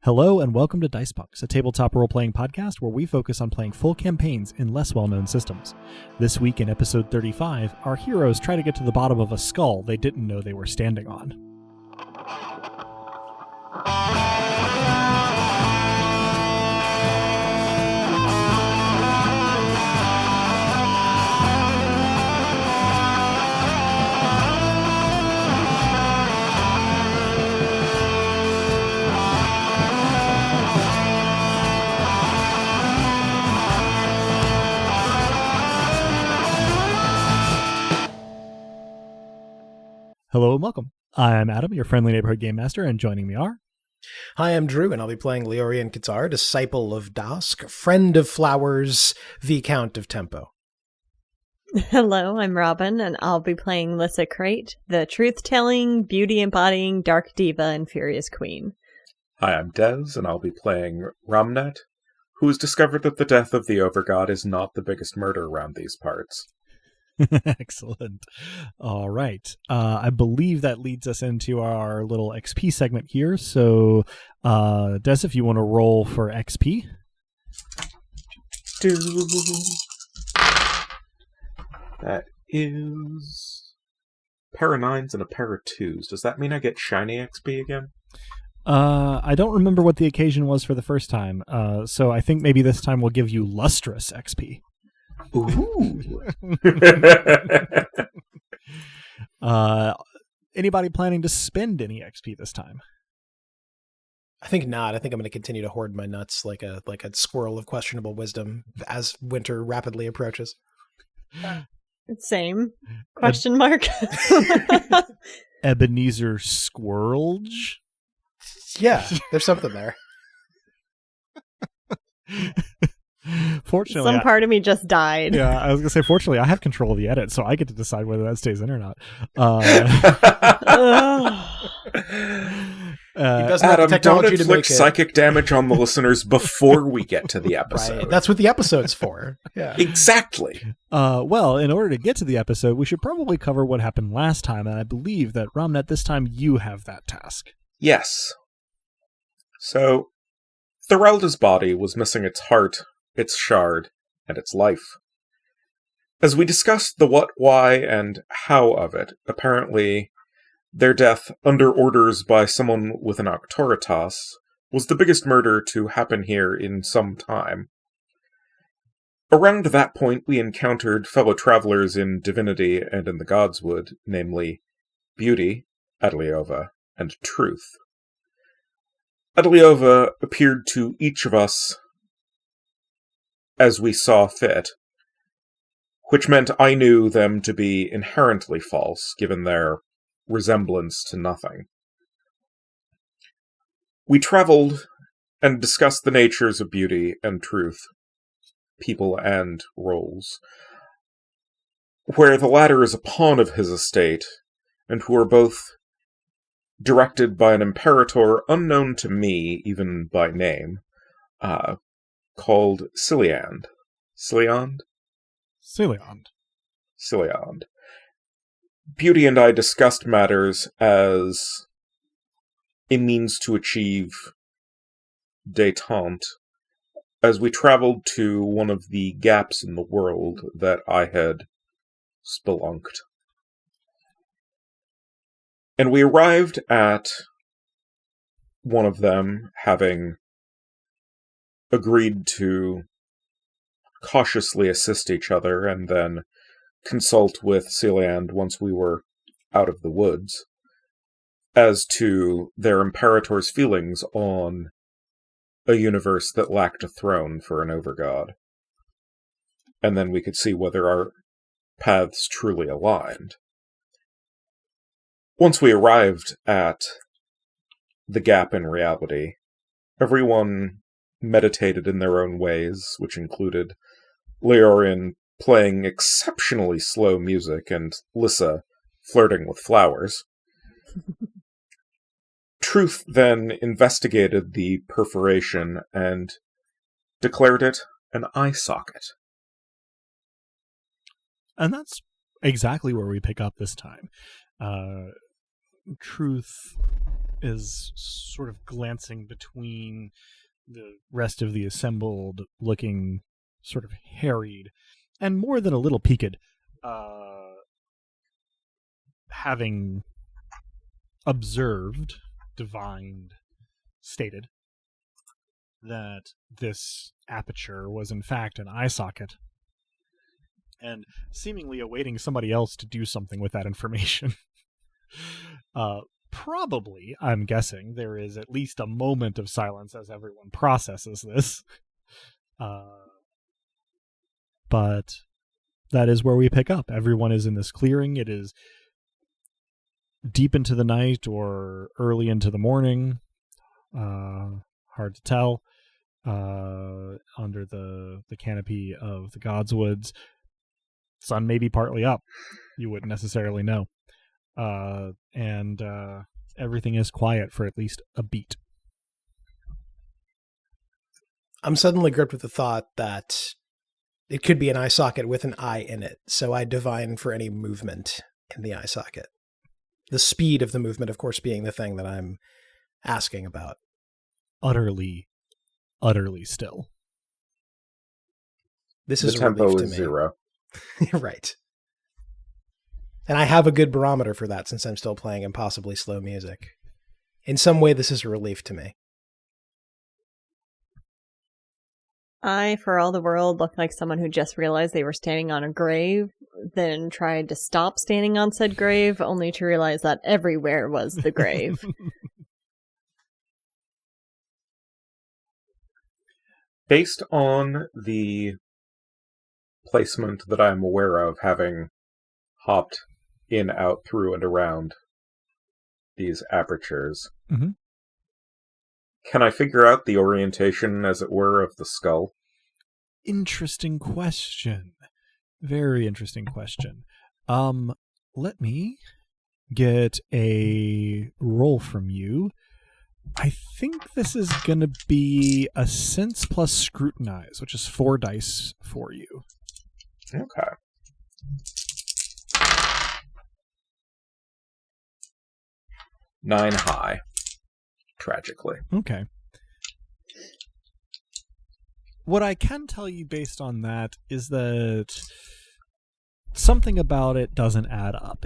Hello and welcome to Dice Punks, a tabletop role-playing podcast where we focus on playing full campaigns in less well-known systems. This week in episode 35, our heroes try to get to the bottom of a skull they didn't know they were standing on. Hello and welcome. I'm Adam, your friendly neighborhood game master, and joining me are... Hi, I'm Drew, and I'll be playing Leorian Katar, disciple of Dask, friend of flowers, Viscount of Tempo. Hello, I'm Robin, and I'll be playing Lissa Crate, the truth-telling, beauty-embodying dark diva and furious queen. Hi, I'm Des, and I'll be playing Ramnet, who has discovered that the death of the Overgod is not the biggest murder around these parts. Excellent. All right. I believe that leads us into our little XP segment here. So, Des, if you want to roll for XP. That is a pair of 9s and a pair of 2s. Does that mean I get shiny XP again? I don't remember what the occasion was for the first time. So I think maybe this time we'll give you lustrous XP. Ooh. Anybody planning to spend any XP this time? I think not. I think I'm going to continue to hoard my nuts like a squirrel of questionable wisdom as winter rapidly approaches. Same. Question mark. Ebenezer Squirrelge? Yeah, there's something there. Fortunately, some part of me just died. Yeah, I was gonna say. Fortunately, I have control of the edit, so I get to decide whether that stays in or not. Adam, don't inflict psychic damage on the listeners before we get to the episode. Right. That's what the episode's for. Yeah, exactly. Well, in order to get to the episode, we should probably cover what happened last time, and I believe that Ramnet, this time you have that task. Yes. So, Thorelda's body was missing its heart, its shard, and its life. As we discussed the what, why, and how of it, apparently their death, under orders by someone with an auctoritas, was the biggest murder to happen here in some time. Around that point, we encountered fellow travelers in Divinity and in the Godswood, namely Beauty, Adeliova, and Truth. Adeliova appeared to each of us as we saw fit, which meant I knew them to be inherently false, given their resemblance to nothing. We traveled and discussed the natures of beauty and truth, people and roles, where the latter is a pawn of his estate, and who are both directed by an imperator unknown to me, even by name, called Ciliand. Ciliand? Ciliand. Beauty and I discussed matters as a means to achieve détente as we traveled to one of the gaps in the world that I had spelunked. And we arrived at one of them, having agreed to cautiously assist each other and then consult with Ciliand once we were out of the woods as to their imperator's feelings on a universe that lacked a throne for an overgod. And then we could see whether our paths truly aligned. Once we arrived at the gap in reality, everyone meditated in their own ways, which included Leorian playing exceptionally slow music and Lissa flirting with flowers. Truth then investigated the perforation and declared it an eye socket. And that's exactly where we pick up this time. Truth is sort of glancing between the rest of the assembled, looking sort of harried and more than a little peaked, having observed, divined, stated that this aperture was in fact an eye socket, and seemingly awaiting somebody else to do something with that information. Probably, I'm guessing, there is at least a moment of silence as everyone processes this. But that is where we pick up. Everyone is in this clearing. It is deep into the night or early into the morning. Hard to tell. Under the canopy of the Godswoods. Sun may be partly up. You wouldn't necessarily know. And everything is quiet for at least a beat. I'm suddenly gripped with the thought that it could be an eye socket with an eye in it, so I divine for any movement in the eye socket. The speed of the movement, of course, being the thing that I'm asking about. Utterly still. This The is tempo relief to is me. 0. Right. And I have a good barometer for that since I'm still playing impossibly slow music. In some way, this is a relief to me. I, for all the world, look like someone who just realized they were standing on a grave, then tried to stop standing on said grave, only to realize that everywhere was the grave. Based on the placement that I'm aware of, having hopped in, out, through, and around these apertures, Mhm. Can I figure out the orientation, as it were, of the skull? Interesting question. Very interesting question. Let me get a roll from you. I think this is going to be a sense plus scrutinize, which is 4 dice for you. Okay. Nine high, tragically. Okay. What I can tell you based on that is that something about it doesn't add up.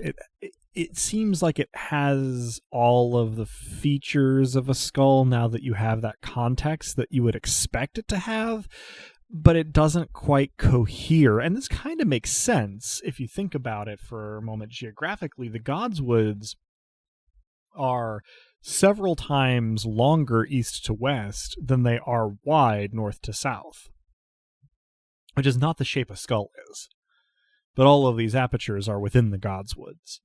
It seems like it has all of the features of a skull now that you have that context that you would expect it to have, but it doesn't quite cohere. And this kind of makes sense if you think about it for a moment geographically. The Godswoods are several times longer east to west than they are wide north to south, which is not the shape a skull is. But all of these apertures are within the Godswoods.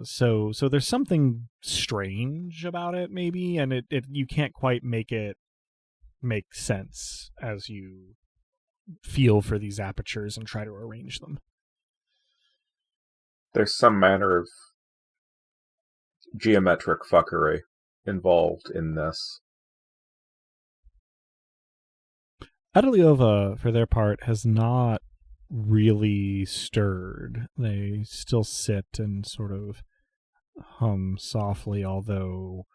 So there's something strange about it, maybe, and it you can't quite make it make sense as you feel for these apertures and try to arrange them. There's some manner of geometric fuckery involved in this. Adeliova, for their part, has not really stirred. They still sit and sort of hum softly, although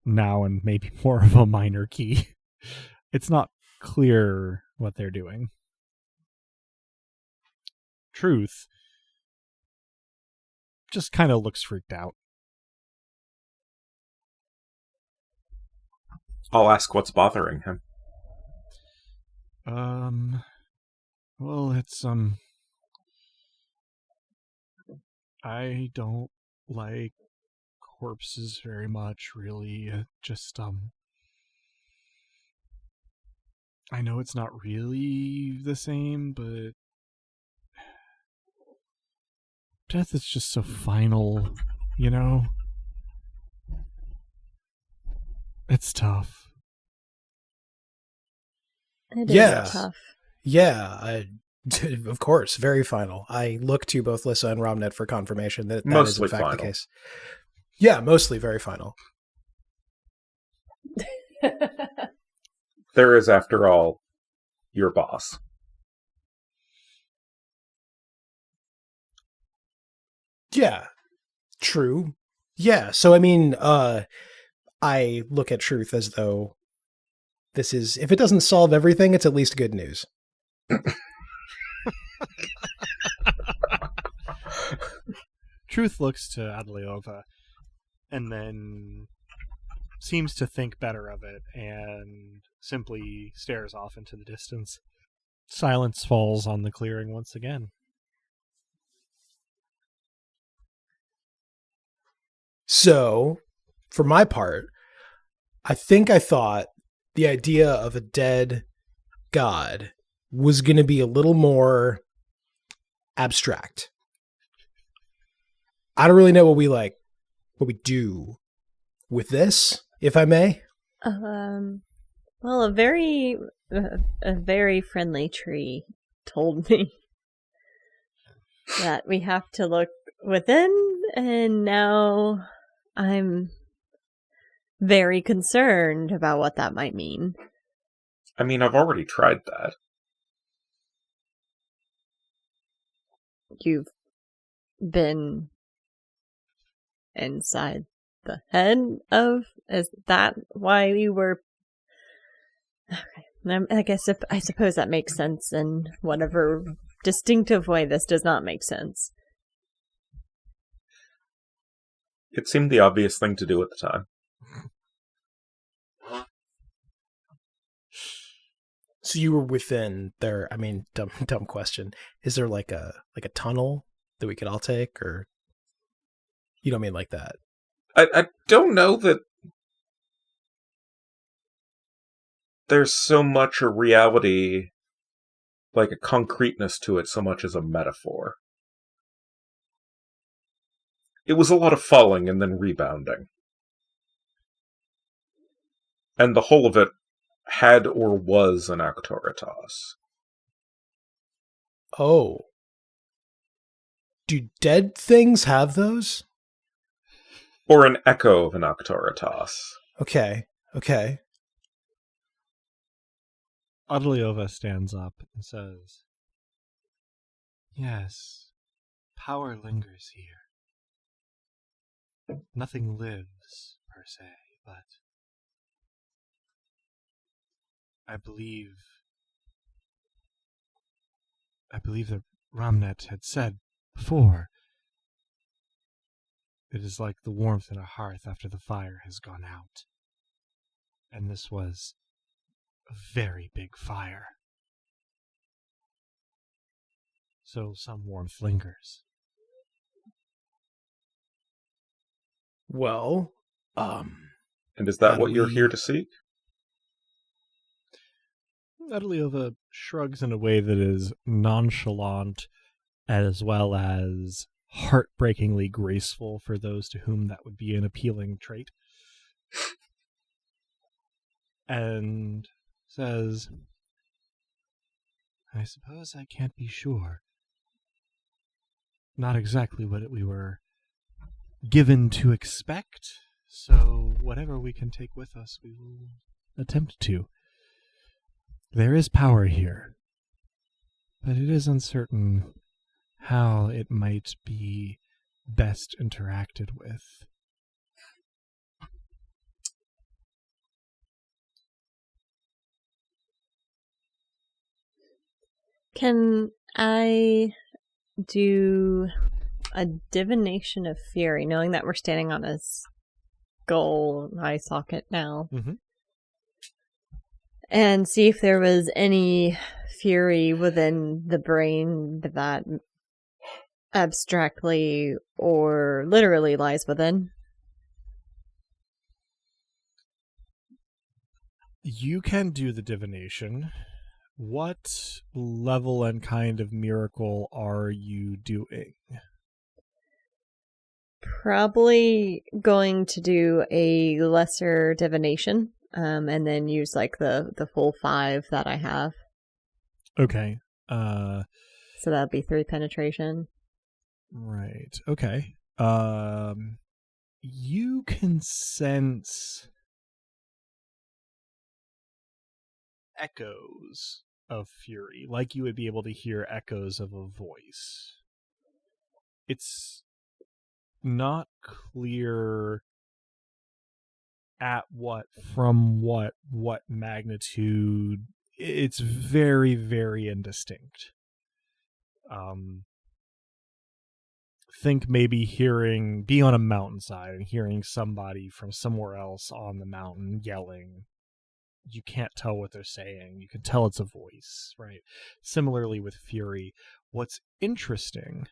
now in maybe more of a minor key. It's not clear what they're doing. Truth just kind of looks freaked out. I'll ask what's bothering him. Well, it's, I don't like corpses very much, really. Just, I know it's not really the same, but death is just so final, you know? It's tough. It Yeah. is tough. Yeah, of course, very final. I look to both Lissa and Romnet for confirmation that that is in Mostly fact the final. case. Yeah, mostly very final. There is, after all, your boss. Yeah, true. Yeah, so I mean, I look at truth as though this is, if it doesn't solve everything, it's at least good news. Truth looks to Adliova and then seems to think better of it and simply stares off into the distance. Silence falls on the clearing once again. So, for my part, I think I thought the idea of a dead god was going to be a little more abstract. I don't really know what we do with this, if I may. Well, a very friendly tree told me that we have to look within, and now I'm very concerned about what that might mean. I mean, I've already tried that. You've been inside the head of? Is that why we were? Okay. I suppose that makes sense in whatever distinctive way this does not make sense. It seemed the obvious thing to do at the time. So you were within there. I mean, dumb question. Is there like a tunnel that we could all take, or you don't mean like that? I don't know that there's so much a reality, like a concreteness to it, so much as a metaphor. It was a lot of falling and then rebounding. And the whole of it had or was an Actoritas. Oh. Do dead things have those? Or an echo of an Actoritas. Okay. Adliova stands up and says, "Yes, power lingers here. Nothing lives, per se, but I believe that Ramnet had said before, it is like the warmth in a hearth after the fire has gone out. And this was a very big fire. So some warmth lingers." Well, And is that what you're here to seek? Adliova shrugs in a way that is nonchalant as well as heartbreakingly graceful for those to whom that would be an appealing trait. And says, "I suppose I can't be sure. Not exactly what we were given to expect, so whatever we can take with us, we will attempt to. There is power here, but it is uncertain how it might be best interacted with." Can I do a divination of fury, knowing that we're standing on a skull eye socket now, and see if there was any fury within the brain that abstractly or literally lies within? You can do the divination. What level and kind of miracle are you doing? Probably going to do a lesser divination, and then use like the full 5 that I have. Okay. So that'd be 3 penetration. Right. Okay. You can sense echoes of fury, like you would be able to hear echoes of a voice. It's not clear at from what magnitude. It's very, very indistinct. Think maybe be on a mountainside and hearing somebody from somewhere else on the mountain yelling. You can't tell what they're saying. You can tell it's a voice, right? Similarly with Fury, what's interesting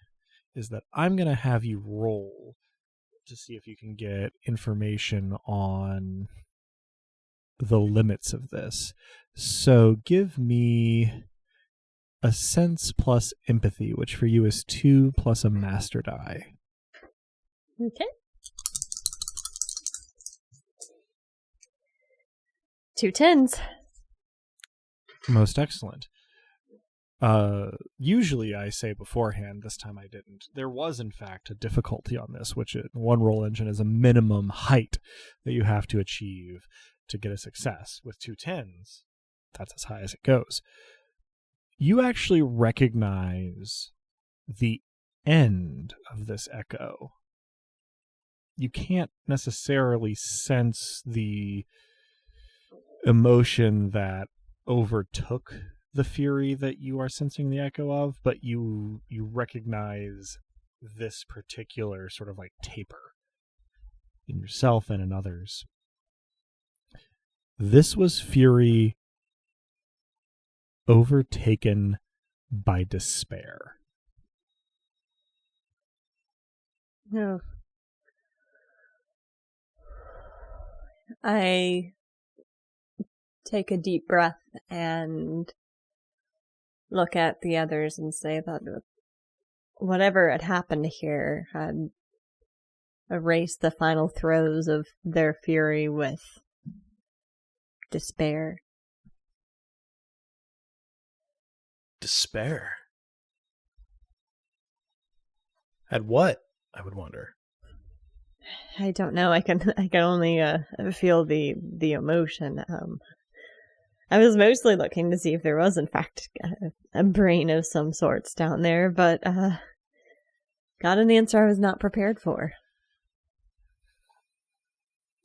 is that I'm going to have you roll to see if you can get information on the limits of this. So give me a sense plus empathy, which for you is 2 plus a master die. Okay. 2 10s. Most excellent. Usually I say beforehand, this time I didn't. There was, in fact, a difficulty on this, which one roll engine is a minimum height that you have to achieve to get a success. With 2 10s, that's as high as it goes. You actually recognize the end of this echo. You can't necessarily sense the emotion that overtook the fury that you are sensing the echo of, but you recognize this particular sort of like taper in yourself and in others. This was fury overtaken by despair. No. I take a deep breath and look at the others and say that whatever had happened here had erased the final throes of their fury with despair. Despair? At what, I would wonder? I don't know. I can only feel the emotion. I was mostly looking to see if there was, in fact, a brain of some sorts down there, but got an answer I was not prepared for.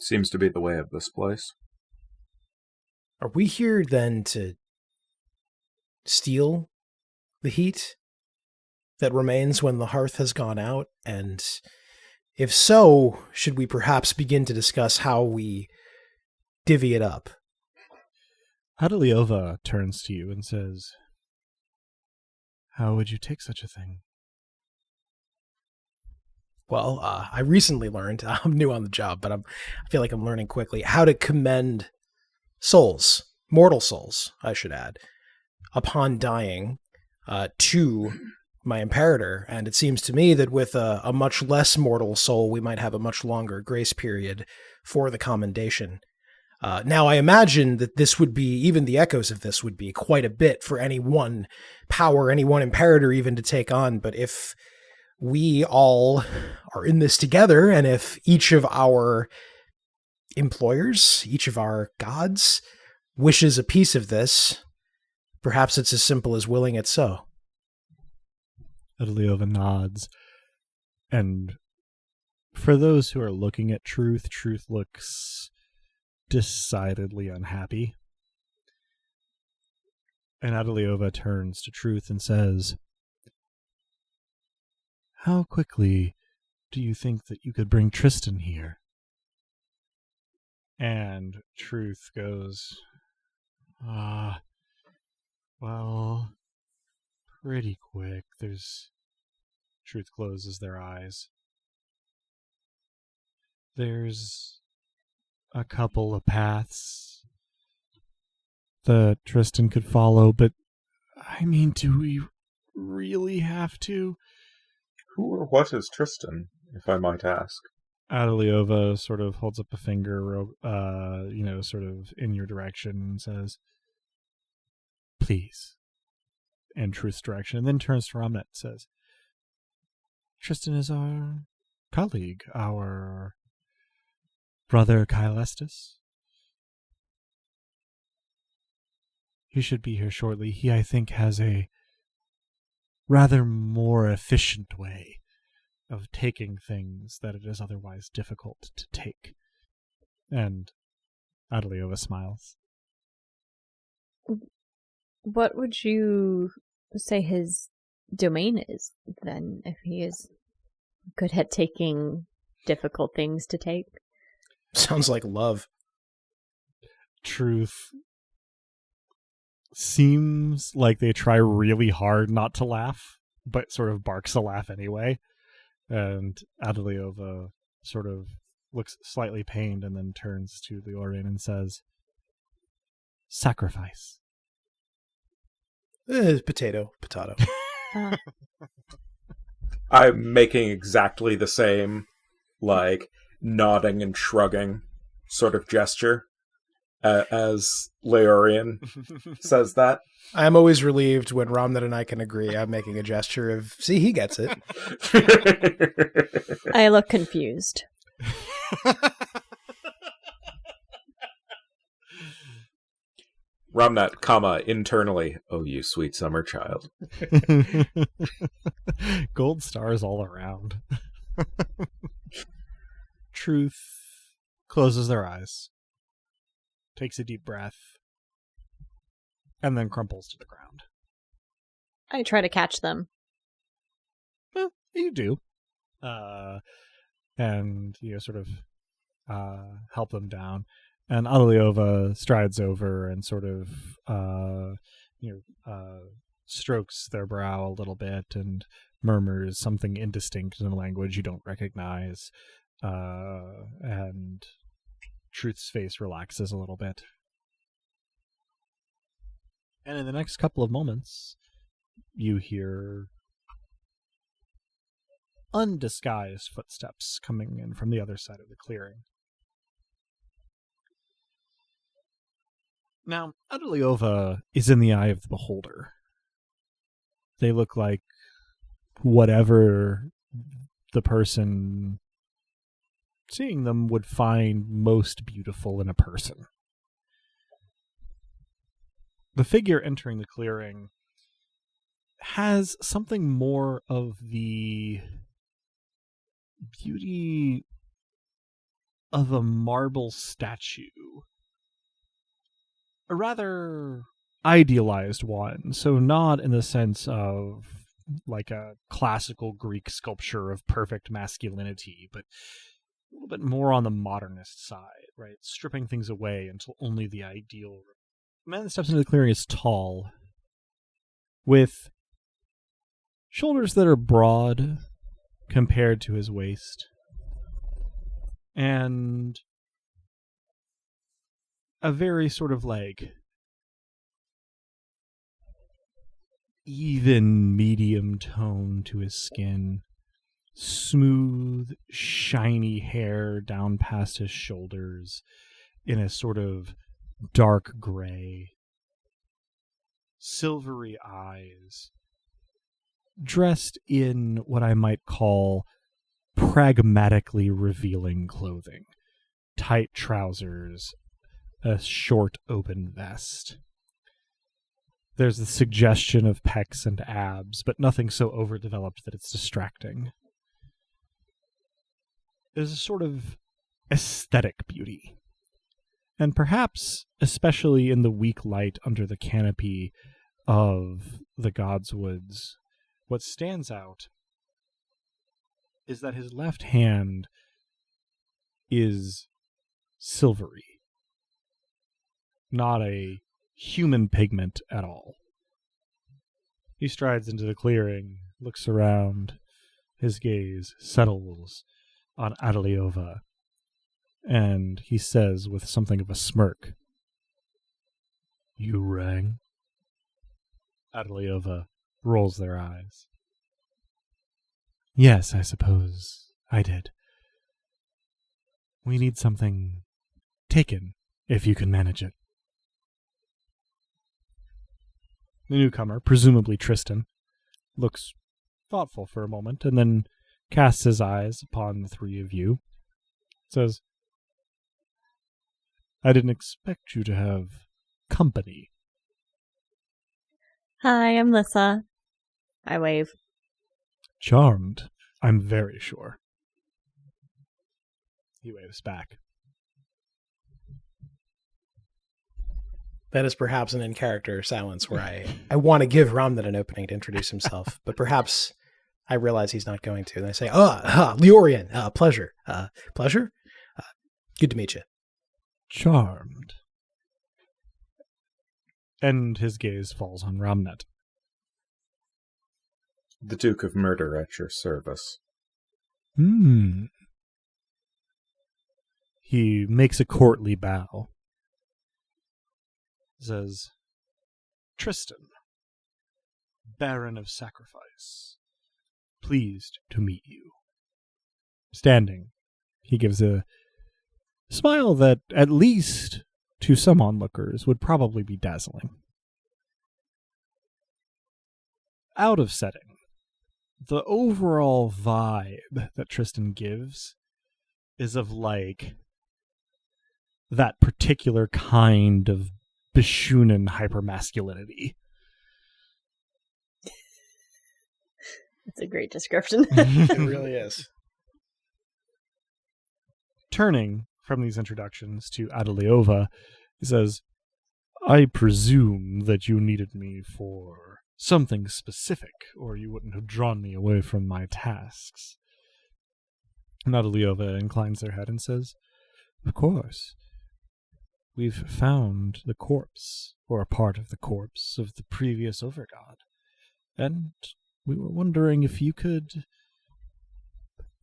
Seems to be the way of this place. Are we here then to steal the heat that remains when the hearth has gone out? And if so, should we perhaps begin to discuss how we divvy it up? Adeliova turns to you and says, "How would you take such a thing?" Well, I recently learned, I'm new on the job, but I feel like I'm learning quickly, how to commend souls, mortal souls, I should add, upon dying to my imperator. And it seems to me that with a much less mortal soul, we might have a much longer grace period for the commendation. Now, I imagine that this would be, even the echoes of this would be quite a bit for any one power, any one imperator even to take on. But if we all are in this together, and if each of our employers, each of our gods, wishes a piece of this, perhaps it's as simple as willing it so. Adeliova nods. And for those who are looking at Truth looks decidedly unhappy. And Adeliova turns to Truth and says, "How quickly do you think that you could bring Tristan here?" And Truth goes, well, pretty quick. Truth closes their eyes. There's a couple of paths that Tristan could follow, but I mean, do we really have to? Who or what is Tristan, if I might ask? Adeliova sort of holds up a finger, sort of in your direction and says, "Please." In Truth's direction, and then turns to Ramnet and says, "Tristan is our colleague, our brother Kylestis. He should be here shortly. He, I think, has a rather more efficient way of taking things that it is otherwise difficult to take. And Adeliova smiles. What would you say his domain is, then, if he is good at taking difficult things to take? Sounds like love. Truth seems like they try really hard not to laugh, but sort of barks a laugh anyway. And Adeliova sort of looks slightly pained and then turns to Leorian and says, "Sacrifice." Potato. I'm making exactly the same, like, nodding and shrugging sort of gesture as Leorian says that. I'm always relieved when Ramnet and I can agree. I'm making a gesture of, see, he gets it. I look confused. Ramnet, internally, oh, you sweet summer child. Gold stars all around. Truth closes their eyes, takes a deep breath, and then crumples to the ground. I try to catch them. Well, you do. And, sort of help them down. And Adeliova strides over and sort of, strokes their brow a little bit and murmurs something indistinct in a language you don't recognize. And Truth's face relaxes a little bit. And in the next couple of moments, you hear undisguised footsteps coming in from the other side of the clearing. Now, Adeliova is in the eye of the beholder. They look like whatever the person seeing them would find most beautiful in a person. The figure entering the clearing has something more of the beauty of a marble statue. A rather idealized one, so not in the sense of like a classical Greek sculpture of perfect masculinity, but a little bit more on the modernist side, right? Stripping things away until only the ideal. The man that steps into the clearing is tall, with shoulders that are broad compared to his waist, and a very sort of like even medium tone to his skin. Smooth, shiny hair down past his shoulders in a sort of dark gray. Silvery eyes. Dressed in what I might call pragmatically revealing clothing. Tight trousers, a short open vest. There's the suggestion of pecs and abs, but nothing so overdeveloped that it's distracting. There's a sort of aesthetic beauty. And perhaps, especially in the weak light under the canopy of the God's Woods, what stands out is that his left hand is silvery. Not a human pigment at all. He strides into the clearing, looks around, his gaze settles on Adeliova, and he says with something of a smirk, "You rang?" Adeliova rolls their eyes. "Yes, I suppose I did. We need something taken, if you can manage it." The newcomer, presumably Tristan, looks thoughtful for a moment, and then casts his eyes upon the three of you. Says, "I didn't expect you to have company." Hi, I'm Lissa. I wave. "Charmed. I'm very sure. He waves back. That is perhaps an in-character silence where I want to give Ramnet an opening to introduce himself, but perhaps I realize he's not going to. And I say, Leorian, pleasure. Pleasure? Good to meet you. Charmed. And his gaze falls on Ramnet. The Duke of Murder at your service. He makes a courtly bow. Says, Tristan, Baron of Sacrifice, pleased to meet you. Standing, he gives a smile that, at least to some onlookers, would probably be dazzling. Out of setting, the overall vibe that Tristan gives is of, like, that particular kind of Bishunan hypermasculinity. That's a great description. It really is. Turning from these introductions to Adeliova, he says, I presume that you needed me for something specific, or you wouldn't have drawn me away from my tasks. And Adeliova inclines their head and says, Of course. We've found the corpse, or a part of the corpse, of the previous overgod, and we were wondering if you could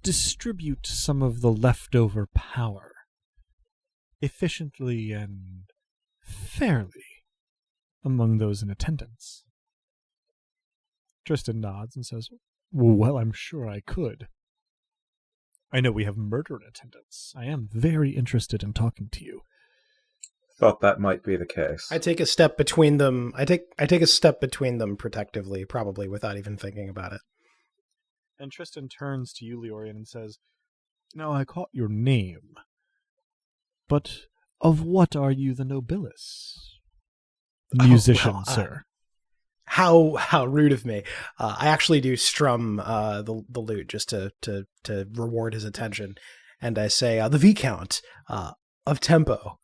distribute some of the leftover power efficiently and fairly among those in attendance. Tristan nods and says, Well, I'm sure I could. I know we have murder in attendance. I am very interested in talking to you. Thought that might be the case. I take a step between them. I take a step between them protectively, probably without even thinking about it. And Tristan turns to you, Leorian, and says, Now I caught your name, but of what are you the Nobilis? Musician, sir. How rude of me. I actually do strum the lute just to reward his attention. And I say, the Viscount of Tempo.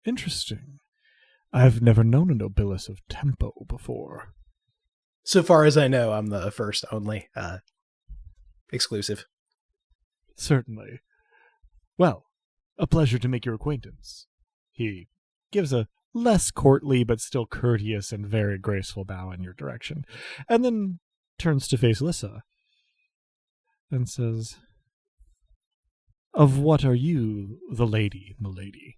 Interesting. I've never known a Nobilis of Tempo before. So far as I know, I'm the first only exclusive. Certainly. Well, a pleasure to make your acquaintance. He gives a less courtly but still courteous and very graceful bow in your direction, and then turns to face Lissa and says, Of what are you the lady, milady?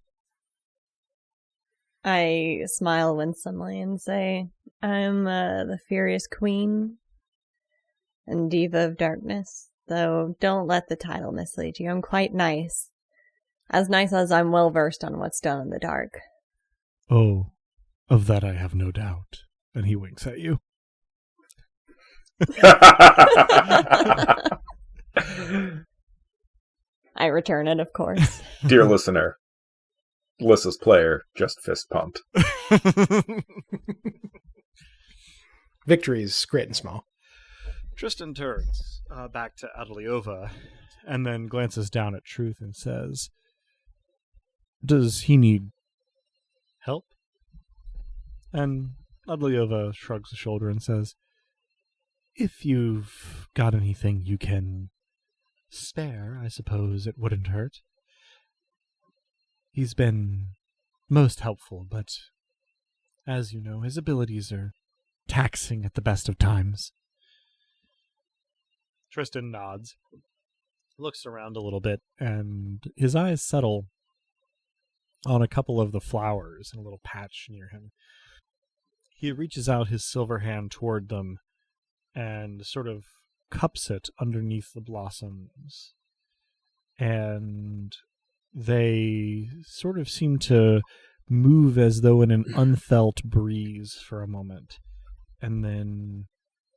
I smile winsomely and say, I'm the Furious Queen and Diva of Darkness, though don't let the title mislead you. I'm quite nice. As nice as I'm well versed on what's done in the dark. Oh, of that I have no doubt. And he winks at you. I return it, of course. Dear listener, Lissa's player just fist pumped. Victories, great and small. Tristan turns back to Adeliova and then glances down at Truth and says, Does he need help? And Adeliova shrugs a shoulder and says, If you've got anything you can spare, I suppose it wouldn't hurt. He's been most helpful, but as you know, his abilities are taxing at the best of times. Tristan nods, looks around a little bit, and his eyes settle on a couple of the flowers in a little patch near him. He reaches out his silver hand toward them and sort of cups it underneath the blossoms. And they sort of seem to move as though in an unfelt breeze for a moment, and then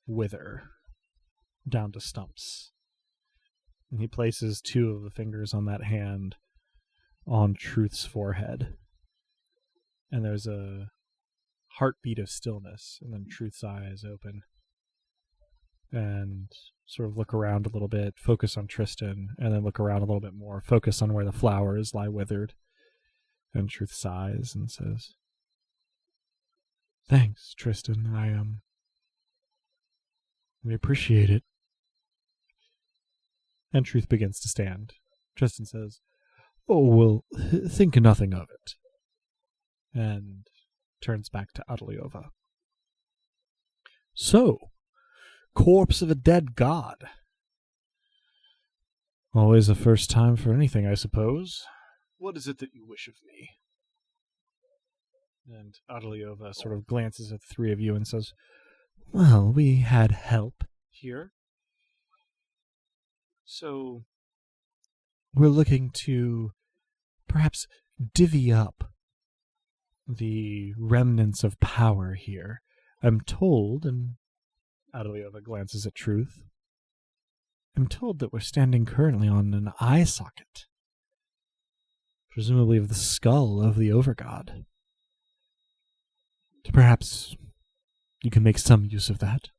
wither down to stumps. And he places two of the fingers on that hand on Truth's forehead. And there's a heartbeat of stillness, and then Truth's eyes open. and sort of look around a little bit, focus on Tristan, and then look around a little bit more, focus on where the flowers lie withered. And Truth sighs and says, "Thanks, Tristan. I appreciate it." And Truth begins to stand. Tristan says, "Oh, well, think nothing of it." And turns back to Adaliova. "So, corpse of a dead god. Always a first time for anything, I suppose. What is it that you wish of me?" And Adaliova sort of glances at the three of you and says, "Well, we had help here. So, we're looking to perhaps divvy up the remnants of power here. I'm told," and Adaliova glances at Truth, "I'm told that we're standing currently on an eye socket, presumably of the skull of the Overgod. Perhaps you can make some use of that."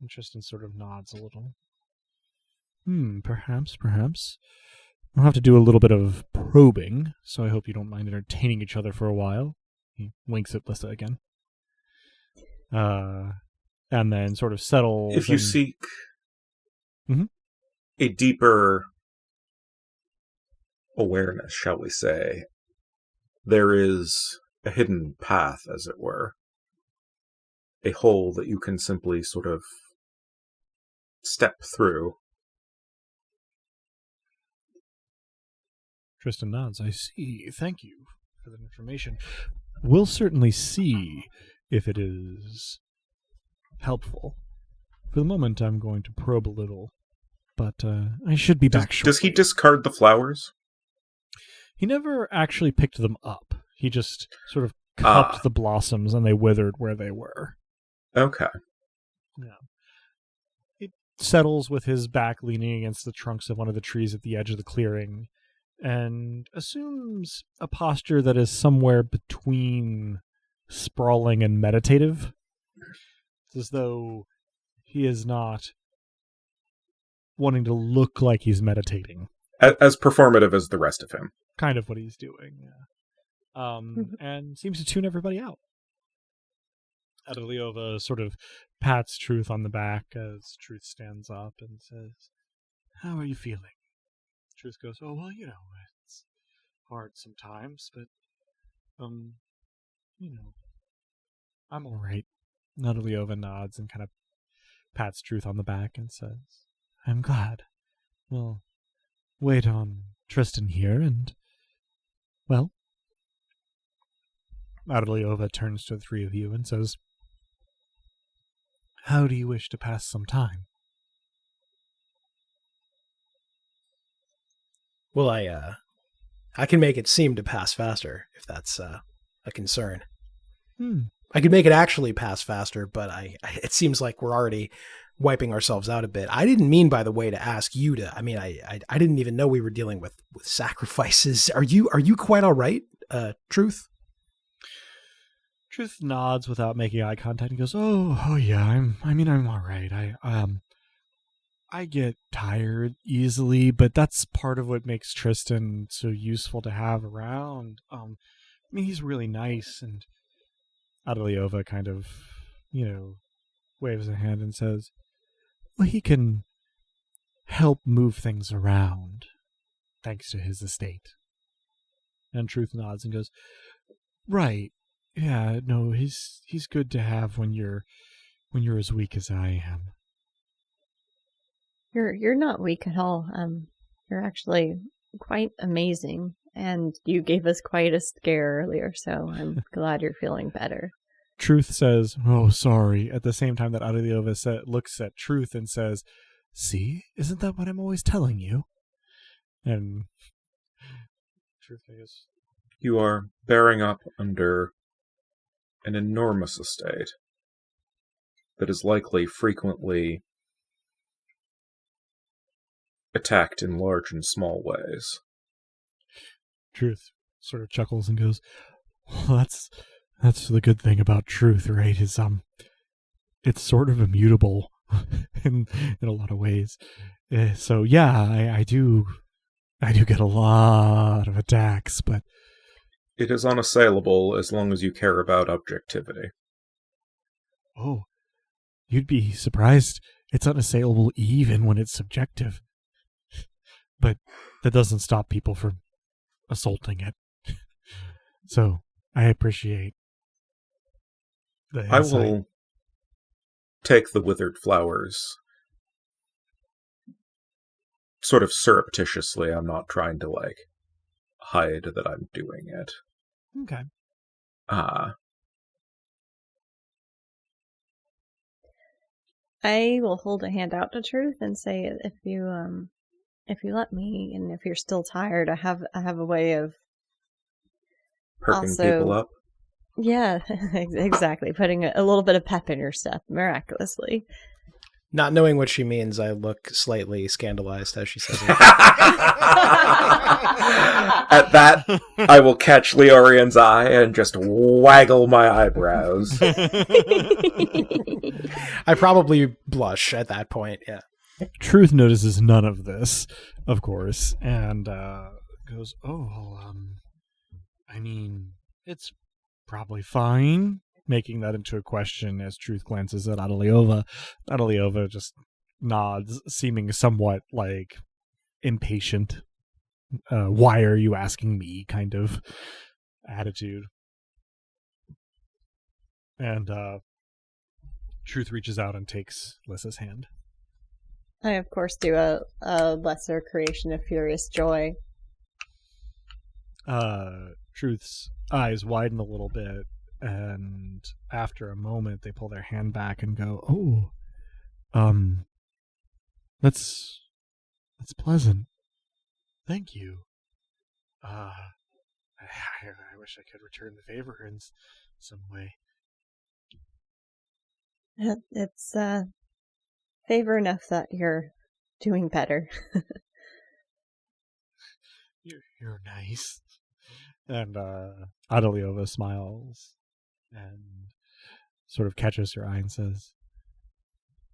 And Tristan sort of nods a little. Perhaps. We'll have to do a little bit of probing, so I hope you don't mind entertaining each other for a while." He winks at Lissa again. And then sort of settles. If you seek a deeper awareness, shall we say, there is a hidden path, as it were. A hole that you can simply sort of step through. Tristan nods. "I see. Thank you for the information. We'll certainly see if it is helpful. For the moment, I'm going to probe a little, but I should be back shortly." Does he discard the flowers? He never actually picked them up. He just sort of cupped the blossoms, and they withered where they were. Okay. Yeah. He settles with his back leaning against the trunks of one of the trees at the edge of the clearing, and assumes a posture that is somewhere between sprawling and meditative. It's as though he is not wanting to look like he's meditating. As performative as the rest of him. Kind of what he's doing, yeah. And seems to tune everybody out. Adaliova sort of pats Truth on the back as Truth stands up and says, "How are you feeling?" Truth goes, "Oh, well, it's hard sometimes, but, I'm all right." Adaliova nods and kind of pats Truth on the back and says, "I'm glad. We'll wait on Tristan here, and, well..." Adaliova turns to the three of you and says, "How do you wish to pass some time?" Well, I can make it seem to pass faster, if that's a concern. I could make it actually pass faster, but it seems like we're already wiping ourselves out a bit. I didn't mean, by the way, to ask you to. I mean, I didn't even know we were dealing with sacrifices. Are you quite all right, Truth? Truth nods without making eye contact and goes, "Oh yeah, I'm all right. I get tired easily, but that's part of what makes Tristan so useful to have around. He's really nice." And Adaliova kind of, waves a hand and says, "Well, he can help move things around, thanks to his estate." And Truth nods and goes, "Right. Yeah, no, he's good to have when you're as weak as I am." You're not weak at all. You're actually quite amazing, and you gave us quite a scare earlier, so I'm glad you're feeling better. Truth says, "Oh, sorry," at the same time that Adaliova looks at Truth and says, "See, isn't that what I'm always telling you?" And Truth goes, "You are bearing up under an enormous estate that is likely frequently attacked in large and small ways." Truth sort of chuckles and goes, "Well, that's the good thing about Truth, right? Is it's sort of immutable. in a lot of ways. So yeah, I do get a lot of attacks, but It is unassailable as long as you care about objectivity. oh, you'd be surprised. It's unassailable even when it's subjective. But that doesn't stop people from assaulting it. So I appreciate the insight. I will take the withered flowers sort of surreptitiously. I'm not trying to, hide that I'm doing it. Okay. I will hold a hand out to Truth and say, if you let me, and if you're still tired, I have a way of Perking also, people up. Yeah, exactly. Putting a little bit of pep in your step, miraculously. Not knowing what she means, I look slightly scandalized as she says it. At that, I will catch Leorion's eye and just waggle my eyebrows. I probably blush at that point, yeah. Truth notices none of this, of course, and goes, I mean, it's probably fine. Making that into a question as Truth glances at Adeliova. Adeliova just nods, seeming somewhat, impatient. Why are you asking me kind of attitude. And Truth reaches out and takes Lissa's hand. I, of course, do a lesser creation of furious joy. Truth's eyes widen a little bit, and after a moment, they pull their hand back and go, that's pleasant. Thank you. I wish I could return the favor in some way. It's favor enough that you're doing better. You're nice. And Adeliova smiles and sort of catches her eye and says,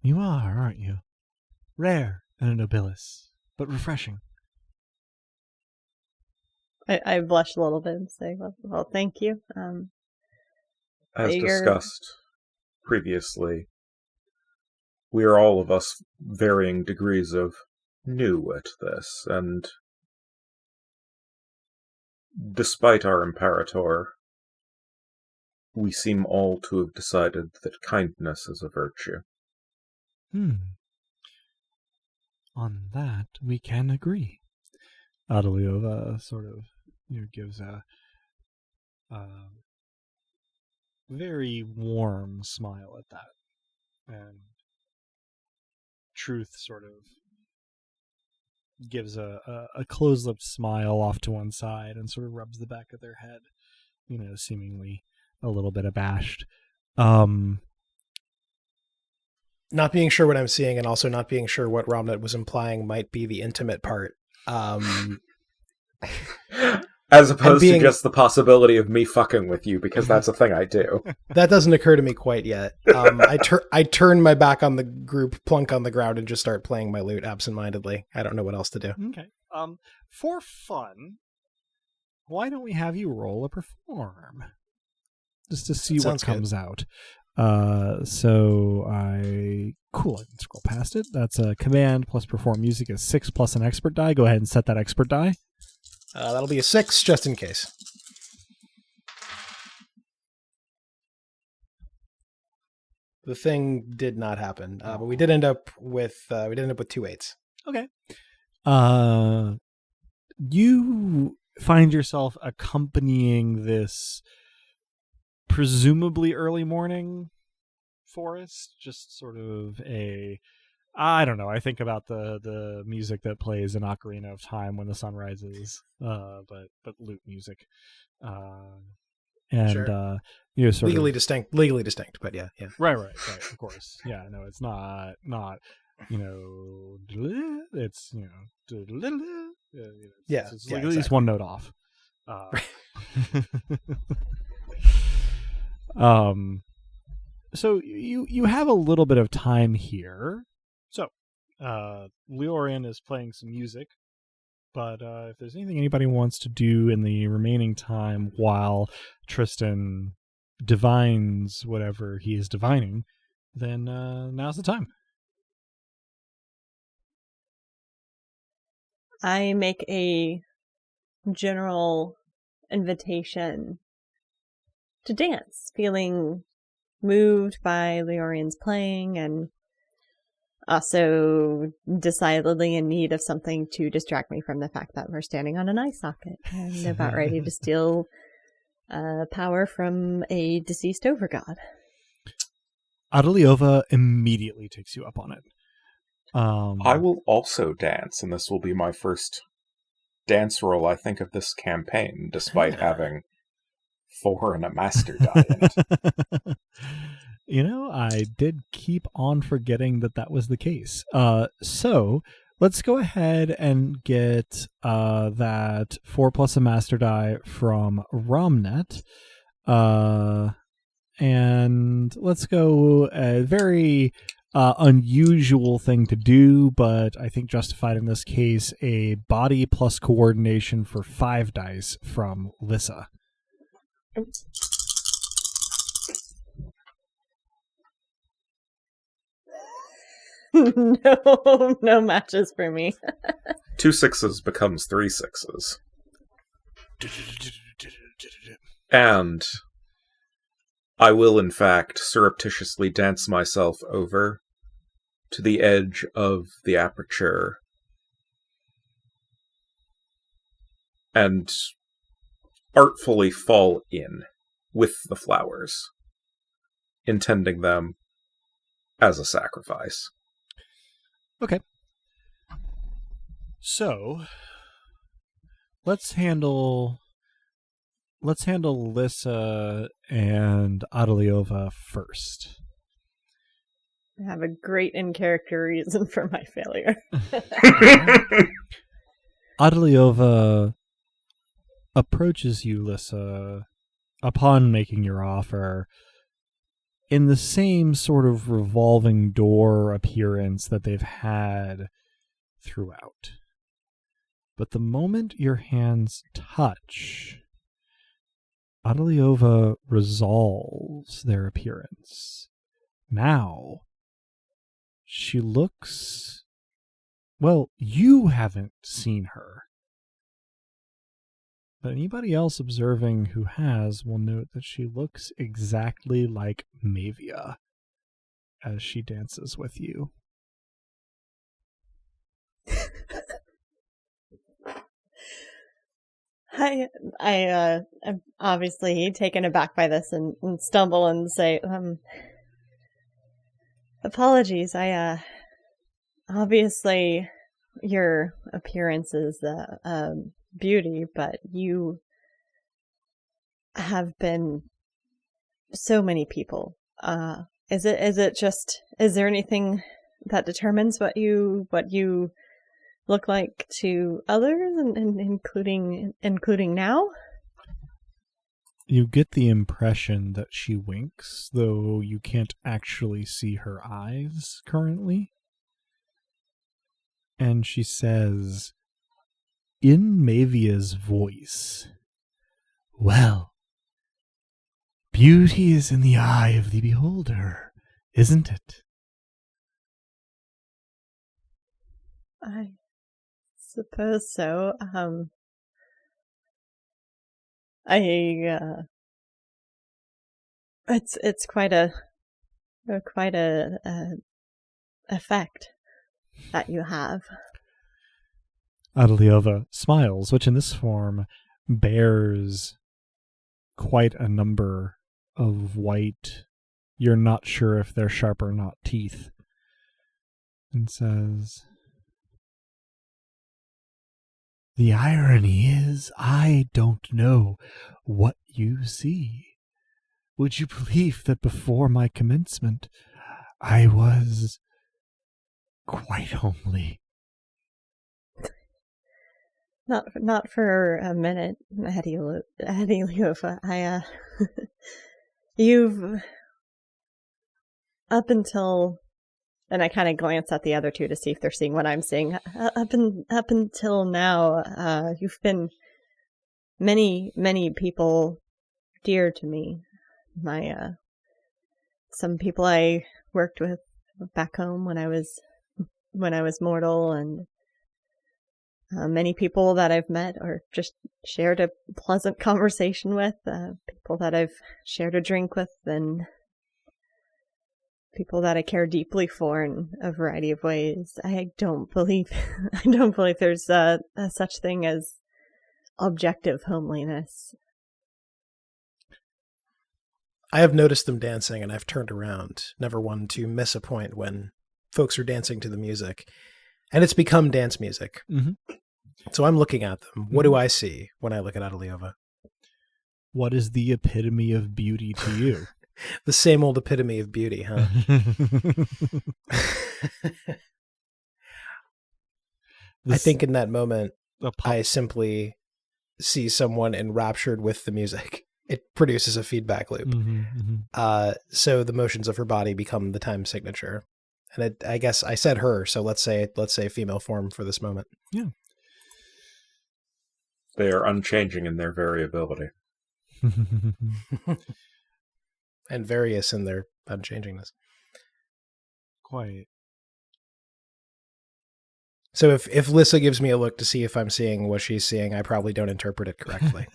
"You are, aren't you? Rare and a Nobilis, but refreshing." I blush a little bit and say, well, thank you. As discussed previously, we are all of us varying degrees of new at this, and despite our Imperator, we seem all to have decided that kindness is a virtue. On that, we can agree. Adeliova sort of gives a very warm smile at that. And Truth sort of gives a closed-lipped smile off to one side and sort of rubs the back of their head, seemingly a little bit abashed. Not being sure what I'm seeing and also not being sure what Romnet was implying might be the intimate part. As opposed to just the possibility of me fucking with you, because that's a thing I do. That doesn't occur to me quite yet. I turn my back on the group, plunk on the ground, and just start playing my lute absentmindedly. I don't know what else to do. Okay. For fun, why don't we have you roll a perform? Just to see what comes out. So I can scroll past it. That's a command plus perform music is 6 plus an expert die. Go ahead and set that expert die. That'll be a 6 just in case. The thing did not happen, but we did end up with 2 8s. Okay. You find yourself accompanying this presumably early morning forest, just sort of I don't know. I think about the music that plays in Ocarina of Time when the sun rises, but lute music, and sure. Sort legally of distinct, but yeah. Right, of course, yeah. No, it's not. It's it's at least one note off. So you have a little bit of time here. So Leorian is playing some music, but if there's anything anybody wants to do in the remaining time while Tristan divines whatever he is divining, then now's the time. I make a general invitation to dance, feeling moved by Leorian's playing and also decidedly in need of something to distract me from the fact that we're standing on an eye socket and about ready to steal power from a deceased overgod. Adeliova immediately takes you up on it. I will also dance, and this will be my first dance roll, I think, of this campaign, despite having 4 and a master die in it. You know, I did keep on forgetting that was the case. So let's go ahead and get that 4 plus a master die from Romnet. And let's go a very unusual thing to do, but I think justified in this case, a body plus coordination for 5 dice from Lissa. No matches for me. 2 6s becomes 3 6s. And I will, in fact, surreptitiously dance myself over to the edge of the aperture and artfully fall in with the flowers, intending them as a sacrifice. Okay. So let's handle Lissa and Adeliova first. I have a great in-character reason for my failure. Adeliova approaches you, Lissa, upon making your offer, in the same sort of revolving door appearance that they've had throughout. But the moment your hands touch, Adeliova resolves their appearance. Now, she looks... Well, you haven't seen her. But anybody else observing who has will note that she looks exactly like Mavia as she dances with you. I'm obviously taken aback by this and stumble and say, apologies. Obviously your appearance is beauty, but you have been so many people. Is there anything that determines what you look like to others, and including now? You get the impression that she winks, though you can't actually see her eyes currently. And she says, in Mavia's voice, "Well, beauty is in the eye of the beholder, isn't it?" I suppose so. It's quite a effect that you have. Adeliova smiles, which in this form bears quite a number of white, you're not sure if they're sharp or not, teeth, and says, "The irony is, I don't know what you see. Would you believe that before my commencement, I was quite homely?" Not for a minute, Adeliova. You've up until, and I kind of glance at the other two to see if they're seeing what I'm seeing. Up until now, you've been many people dear to me. Some people I worked with back home when I was mortal, and many people that I've met or just shared a pleasant conversation with, people that I've shared a drink with, and people that I care deeply for in a variety of ways. I don't believe there's a such thing as objective homeliness. I have noticed them dancing, and I've turned around, never one to miss a point when folks are dancing to the music. And it's become dance music. Mm-hmm. So I'm looking at them. What do I see when I look at Adeliova? What is the epitome of beauty to you? The same old epitome of beauty, huh? I think in that moment, I simply see someone enraptured with the music. It produces a feedback loop. So the motions of her body become the time signature. And I guess I said her, so let's say female form for this moment. Yeah. They are unchanging in their variability. And various in their unchangingness. Quite. So if Lissa gives me a look to see if I'm seeing what she's seeing, I probably don't interpret it correctly.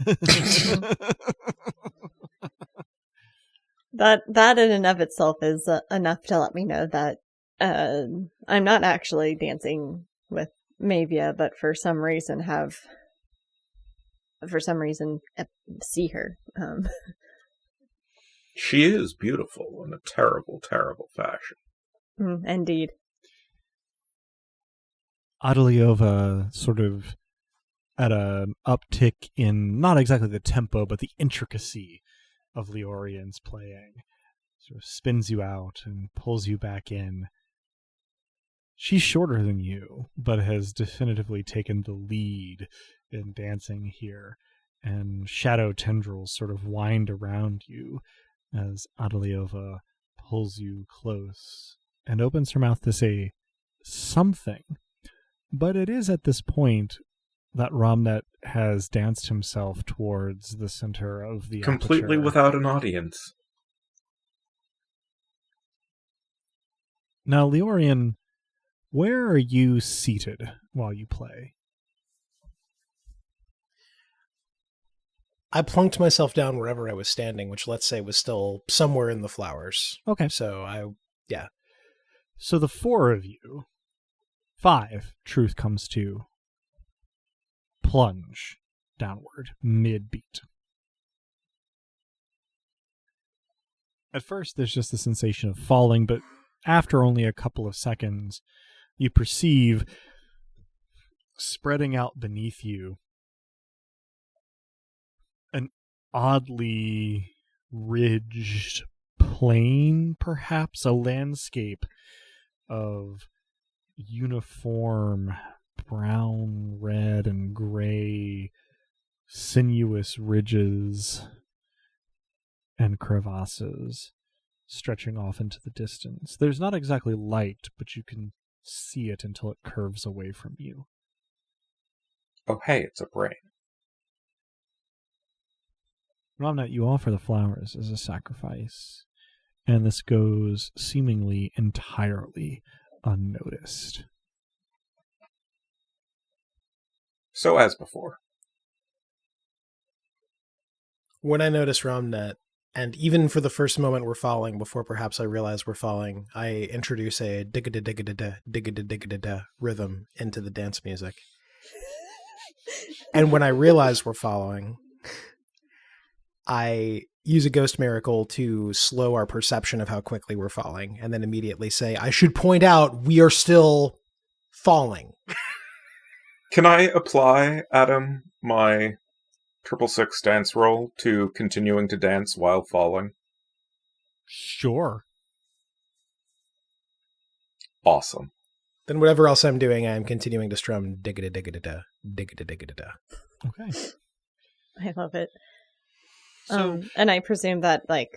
That in and of itself is enough to let me know that I'm not actually dancing with Mavia, but for some reason see her. She is beautiful in a terrible, terrible fashion. Indeed. Adeliova sort of at an uptick in not exactly the tempo, but the intricacy of Leorian's playing. Sort of spins you out and pulls you back in. She's shorter than you, but has definitively taken the lead in dancing here. And shadow tendrils sort of wind around you as Adeliova pulls you close and opens her mouth to say something. But it is at this point that Ramnet has danced himself towards the center of the completely aperture. Without an audience. Now, Leorian, where are you seated while you play? I plunked myself down wherever I was standing, which let's say was still somewhere in the flowers. Okay. So So the four of you, 5, truth comes to, plunge downward mid-beat. At first, there's just the sensation of falling, but after only a couple of seconds, you perceive spreading out beneath you an oddly ridged plain, perhaps a landscape of uniform brown, red, and gray sinuous ridges and crevasses stretching off into the distance. There's not exactly light, but you can see it until it curves away from you. Oh, hey, it's a brain. Ramnet, you offer the flowers as a sacrifice, and this goes seemingly entirely unnoticed. So as before. When I notice Ramnet, and even for the first moment we're falling, before perhaps I realize we're falling, I introduce a digga-da-digga-da-da, digga-da-digga-da-da rhythm into the dance music. And when I realize we're falling, I use a ghost miracle to slow our perception of how quickly we're falling, and then immediately say, I should point out we are still falling. Can I apply, Adam, my 666 dance roll to continuing to dance while falling? Sure. Awesome. Then whatever else I'm doing, I'm continuing to strum digga-da-digga-da-da, digga-da-digga-da-da. Okay. I love it. So, and I presume that, I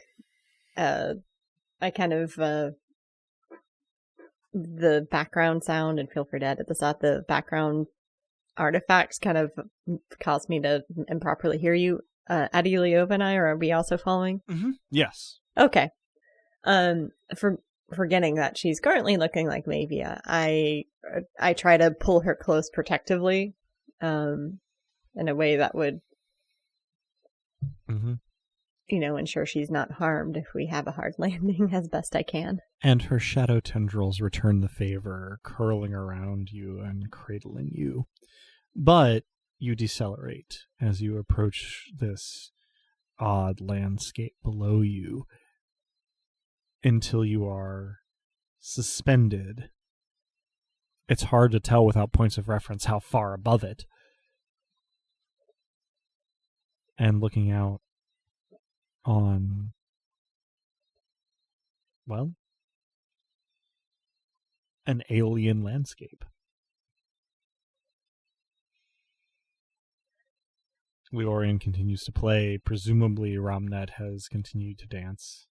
kind of the background sound, and feel free to edit this out, the background artifacts kind of caused me to improperly hear you. Adeliova and I, or are we also following? Mm-hmm. Yes. Okay. Forgetting that she's currently looking like Mavia, I try to pull her close protectively, in a way that would, ensure she's not harmed if we have a hard landing as best I can. And her shadow tendrils return the favor, curling around you and cradling you. But you decelerate as you approach this odd landscape below you until you are suspended. It's hard to tell without points of reference how far above it. And looking out on, well, an alien landscape. Leorian continues to play. Presumably Ramnet has continued to dance.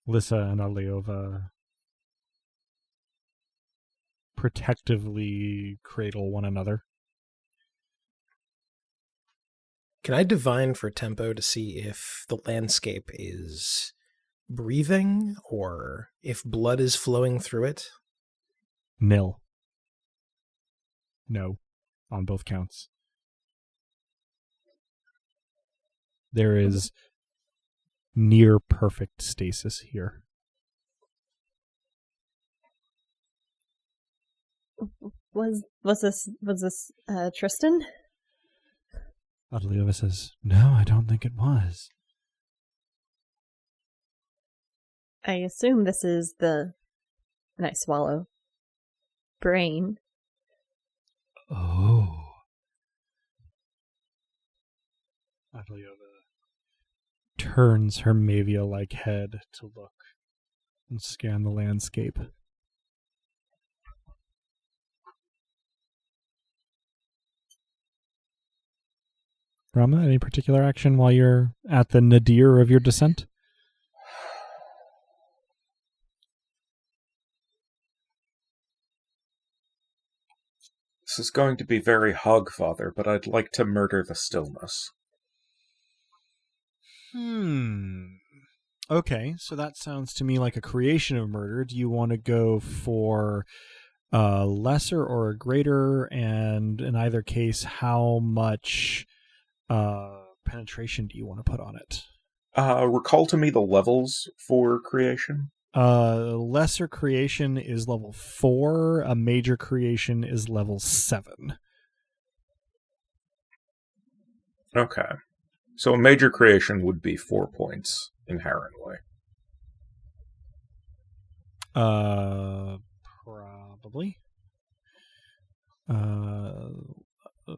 Lissa and Aliova protectively cradle one another. Can I divine for tempo to see if the landscape is breathing or if blood is flowing through it? Nil. No, on both counts. There is near perfect stasis here. Was this Tristan? Adeliova says, "No, I don't think it was." I assume this is and I swallow, brain. Oh. Adeliova turns her Mavia-like head to look and scan the landscape. Rama, any particular action while you're at the nadir of your descent? This is going to be very Hogfather, but I'd like to murder the stillness. Okay, so that sounds to me like a creation of murder. Do you want to go for a lesser or a greater? And in either case, how much penetration do you want to put on it? Recall to me the levels for creation. Lesser creation is level 4. A major creation is level 7. Okay. So a major creation would be 4 points inherently. Probably.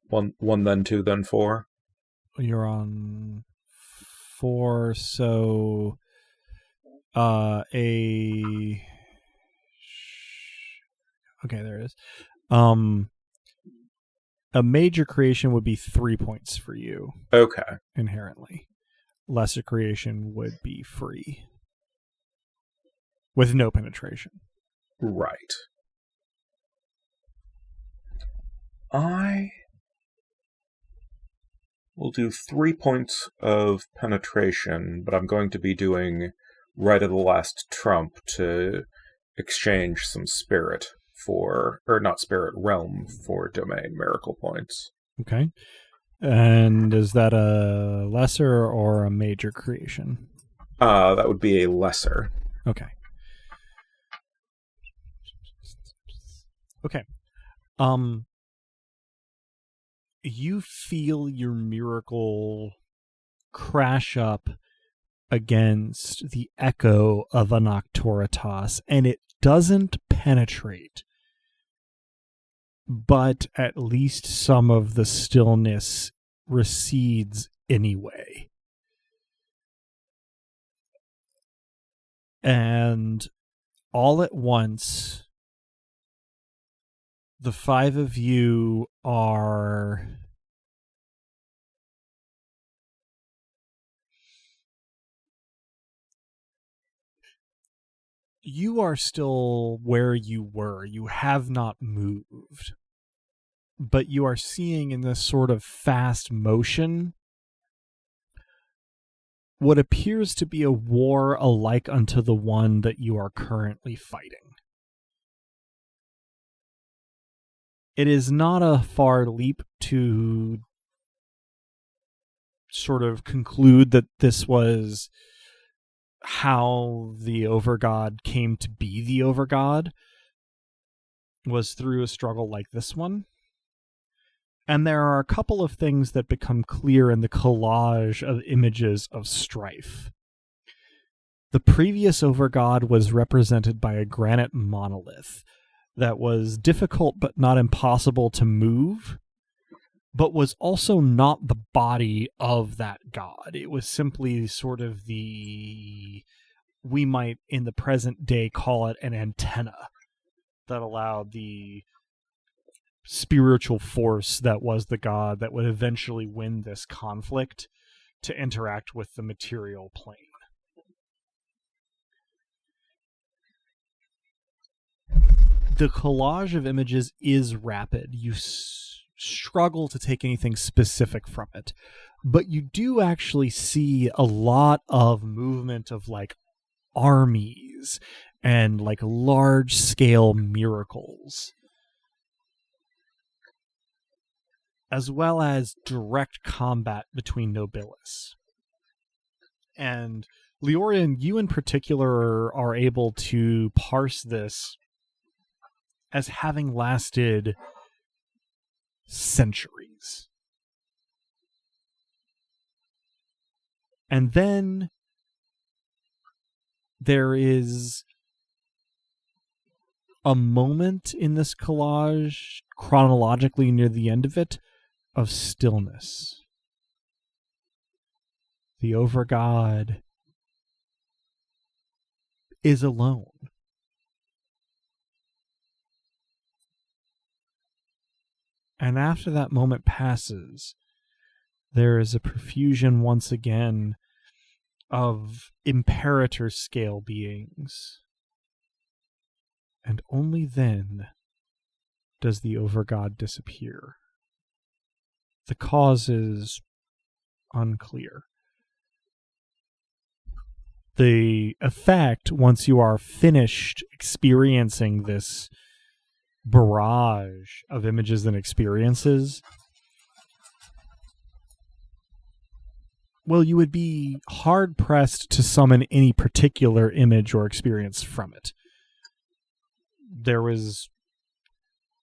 One, then 2, then 4. You're on 4, so okay, there it is. A major creation would be 3 points for you. Okay. Inherently. Lesser creation would be free. With no penetration. Right. I will do 3 points of penetration, but I'm going to be doing right of the last trump to exchange some spirit realm for domain miracle points. Okay. And is that a lesser or a major creation? That would be a lesser. Okay. Okay. You feel your miracle crash up against the echo of a Noctoritas, and it doesn't penetrate. But at least some of the stillness recedes anyway. And all at once, the 5 of you are you are still where you were. You have not moved. But you are seeing in this sort of fast motion what appears to be a war alike unto the one that you are currently fighting. It is not a far leap to sort of conclude that this was how the Overgod came to be the Overgod, was through a struggle like this one. And there are a couple of things that become clear in the collage of images of strife. The previous Overgod was represented by a granite monolith that was difficult but not impossible to move, but was also not the body of that god. It was simply sort of we might in the present day call it an antenna that allowed the spiritual force that was the god that would eventually win this conflict to interact with the material plane. The collage of images is rapid. You struggle to take anything specific from it, but you do actually see a lot of movement of like armies and like large scale miracles, as well as direct combat between Nobilis. And Leorian, you in particular are able to parse this as having lasted centuries. And then there is a moment in this collage, chronologically near the end of it, of stillness. The Overgod is alone. And after that moment passes, there is a profusion once again of Imperator scale beings. And only then does the Overgod disappear. The cause is unclear. The effect, once you are finished experiencing this barrage of images and experiences, well, you would be hard-pressed to summon any particular image or experience from it. There was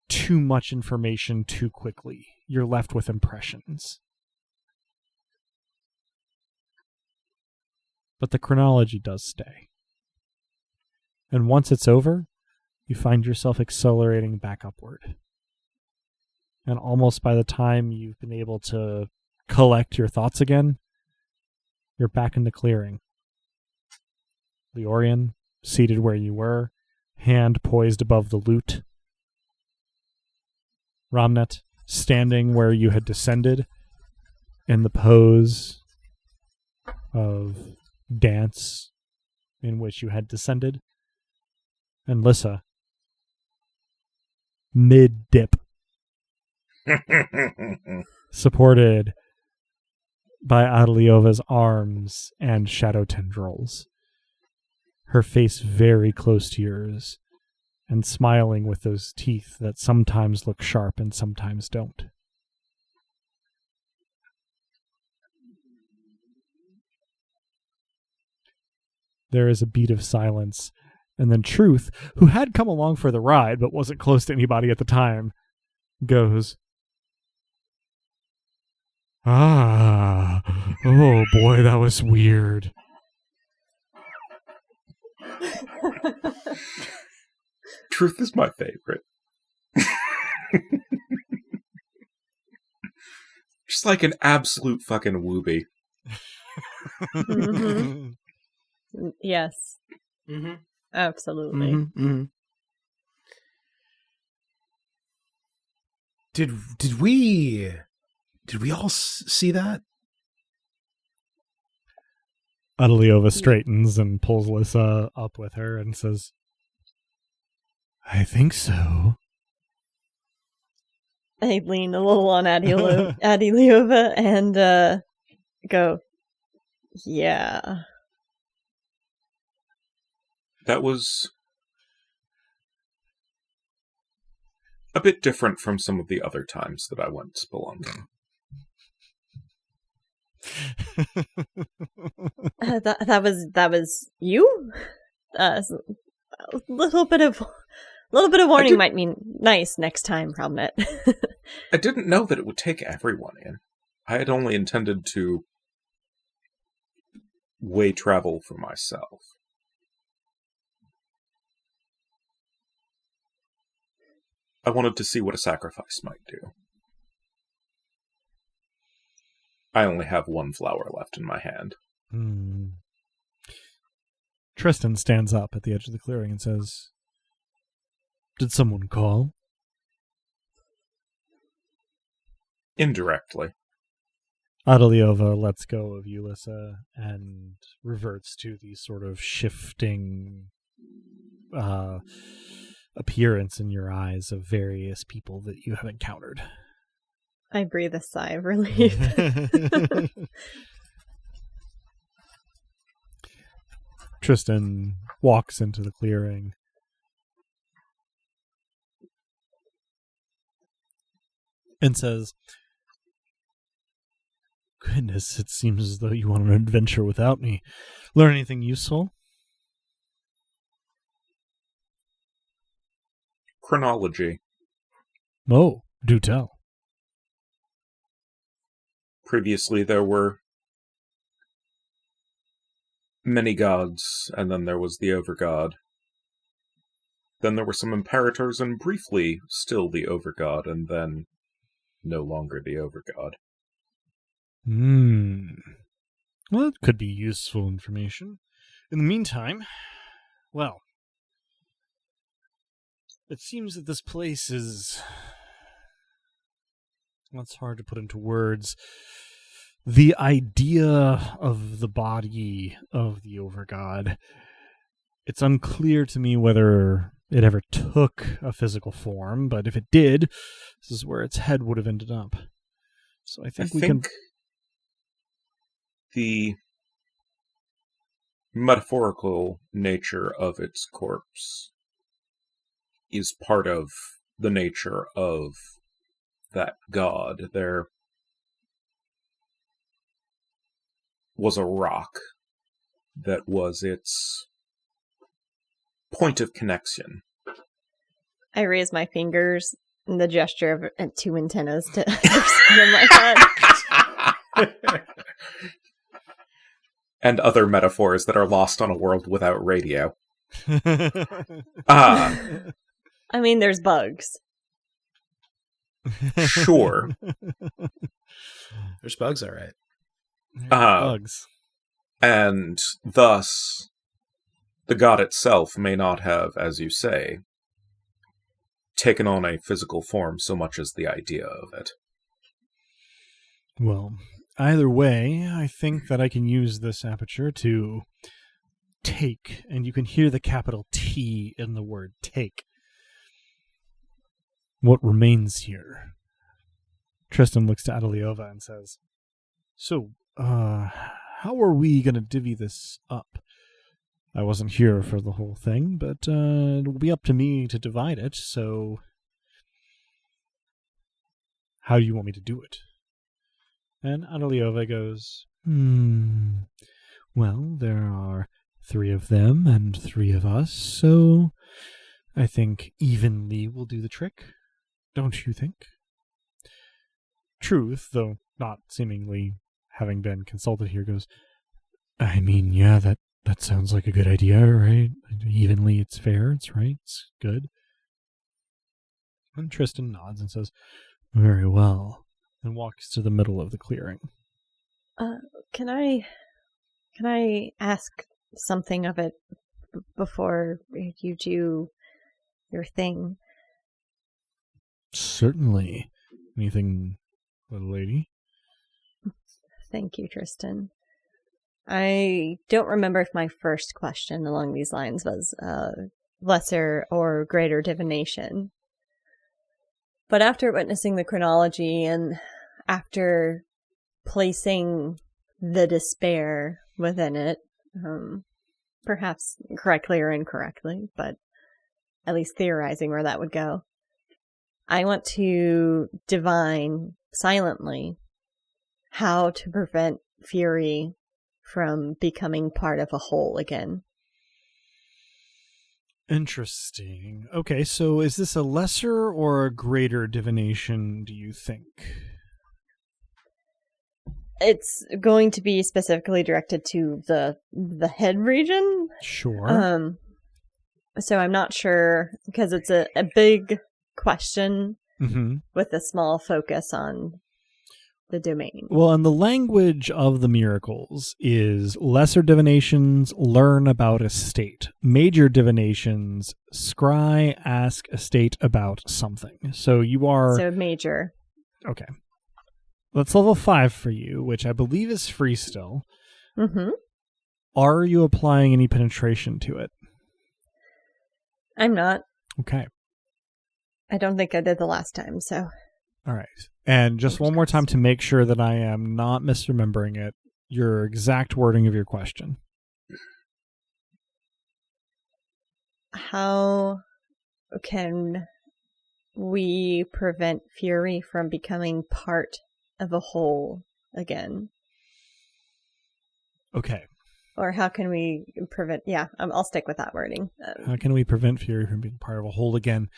too much information too quickly. You're left with impressions. But the chronology does stay. And once it's over, you find yourself accelerating back upward. And almost by the time you've been able to collect your thoughts again, you're back in the clearing. Leorian, seated where you were, hand poised above the lute. Ramnet, standing where you had descended, in the pose of dance in which you had descended. And Lissa, mid-dip, supported by Adeliova's arms and shadow tendrils, her face very close to yours, and smiling with those teeth that sometimes look sharp and sometimes don't. There is a beat of silence, and then Truth, who had come along for the ride but wasn't close to anybody at the time, goes, "Ah, oh boy, that was weird." Truth is my favorite. Just like an absolute fucking wooby. Mm-hmm. Yes. Mm-hmm. Absolutely. Mm-hmm. Mm-hmm. Did we all see that? Adeliova straightens and pulls Lissa up with her and says, I think so. I lean a little on Adeliova and go, yeah. That was a bit different from some of the other times that I went spelunking. That was you. A little bit of warning might mean nice next time, Robnet. I didn't know that it would take everyone in. I had only intended to way travel for myself. I wanted to see what a sacrifice might do. I only have one flower left in my hand. Tristan stands up at the edge of the clearing and says, Did someone call? Indirectly. Adeliova lets go of Ulissa and reverts to the sort of shifting appearance in your eyes of various people that you have encountered. I breathe a sigh of relief. Tristan walks into the clearing. And says, Goodness, it seems as though you want an adventure without me. Learn anything useful? Chronology. Oh, do tell. Previously there were many gods, and then there was the Overgod. Then there were some imperators, and briefly still the Overgod, and then no longer the Overgod. Well, it could be useful information. In the meantime, well, it seems that this place is... That's hard to put into words. The idea of the body of the Overgod, it's unclear to me whether it ever took a physical form, but if it did, this is where its head would have ended up. So I think the metaphorical nature of its corpse is part of the nature of that god. There was a rock that was its point of connection. I raise my fingers in the gesture of two antennas to something like that. And other metaphors that are lost on a world without radio. I mean, there's bugs. Sure. There's bugs, all right. Bugs. And thus, the god itself may not have, as you say, taken on a physical form so much as the idea of it. Well, either way, I think that I can use this aperture to take, and you can hear the capital T in the word take. What remains here? Tristan looks to Adeliova and says, So, how are we going to divvy this up? I wasn't here for the whole thing, but it will be up to me to divide it, so how do you want me to do it? And Adeliova goes, Well, there are 3 of them and 3 of us, so I think evenly will do the trick. Don't you think? Truth, though not seemingly having been consulted here, goes, I mean, yeah, that sounds like a good idea, right? Evenly, it's fair, it's right, it's good. And Tristan nods and says, Very well, and walks to the middle of the clearing. Can I ask something of it before you do your thing? Certainly. Anything, little lady? Thank you, Tristan. I don't remember if my first question along these lines was lesser or greater divination. But after witnessing the chronology and after placing the despair within it, perhaps correctly or incorrectly, but at least theorizing where that would go, I want to divine silently how to prevent Fury from becoming part of a whole again. Interesting. Okay, so is this a lesser or a greater divination, do you think? It's going to be specifically directed to the head region. Sure. So I'm not sure, because it's a big question with a small focus on the domain. Well, and the language of the miracles is lesser divinations learn about a state. Major divinations scry ask a state about something. So you are... So major. Okay. That's level 5 for you, which I believe is free still. Mm-hmm. Are you applying any penetration to it? I'm not. Okay. I don't think I did the last time, so... All right. And just one more time to make sure that I am not misremembering it, your exact wording of your question. How can we prevent Fury from becoming part of a whole again? Okay. Or how can we prevent... Yeah, I'll stick with that wording. How can we prevent Fury from being part of a whole again?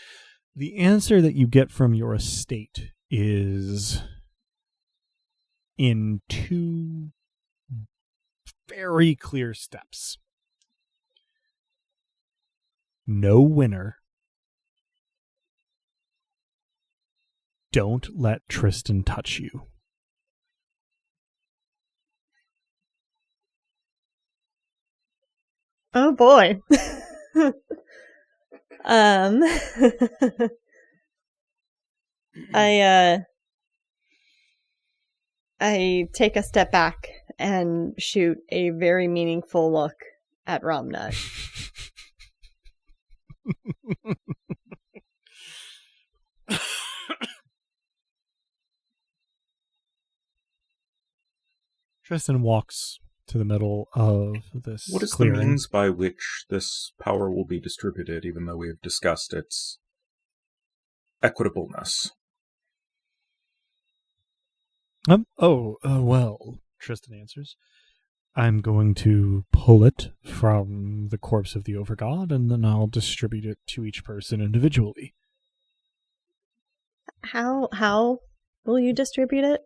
The answer that you get from your estate is in 2 very clear steps. No winner. Don't let Tristan touch you. Oh boy. I take a step back and shoot a very meaningful look at Ramnut. Tristan walks to the middle of this What is clearing. the means by which this power will be distributed, even though we have discussed its equitableness? Well, Tristan answers. I'm going to pull it from the corpse of the Overgod, and then I'll distribute it to each person individually. How will you distribute it?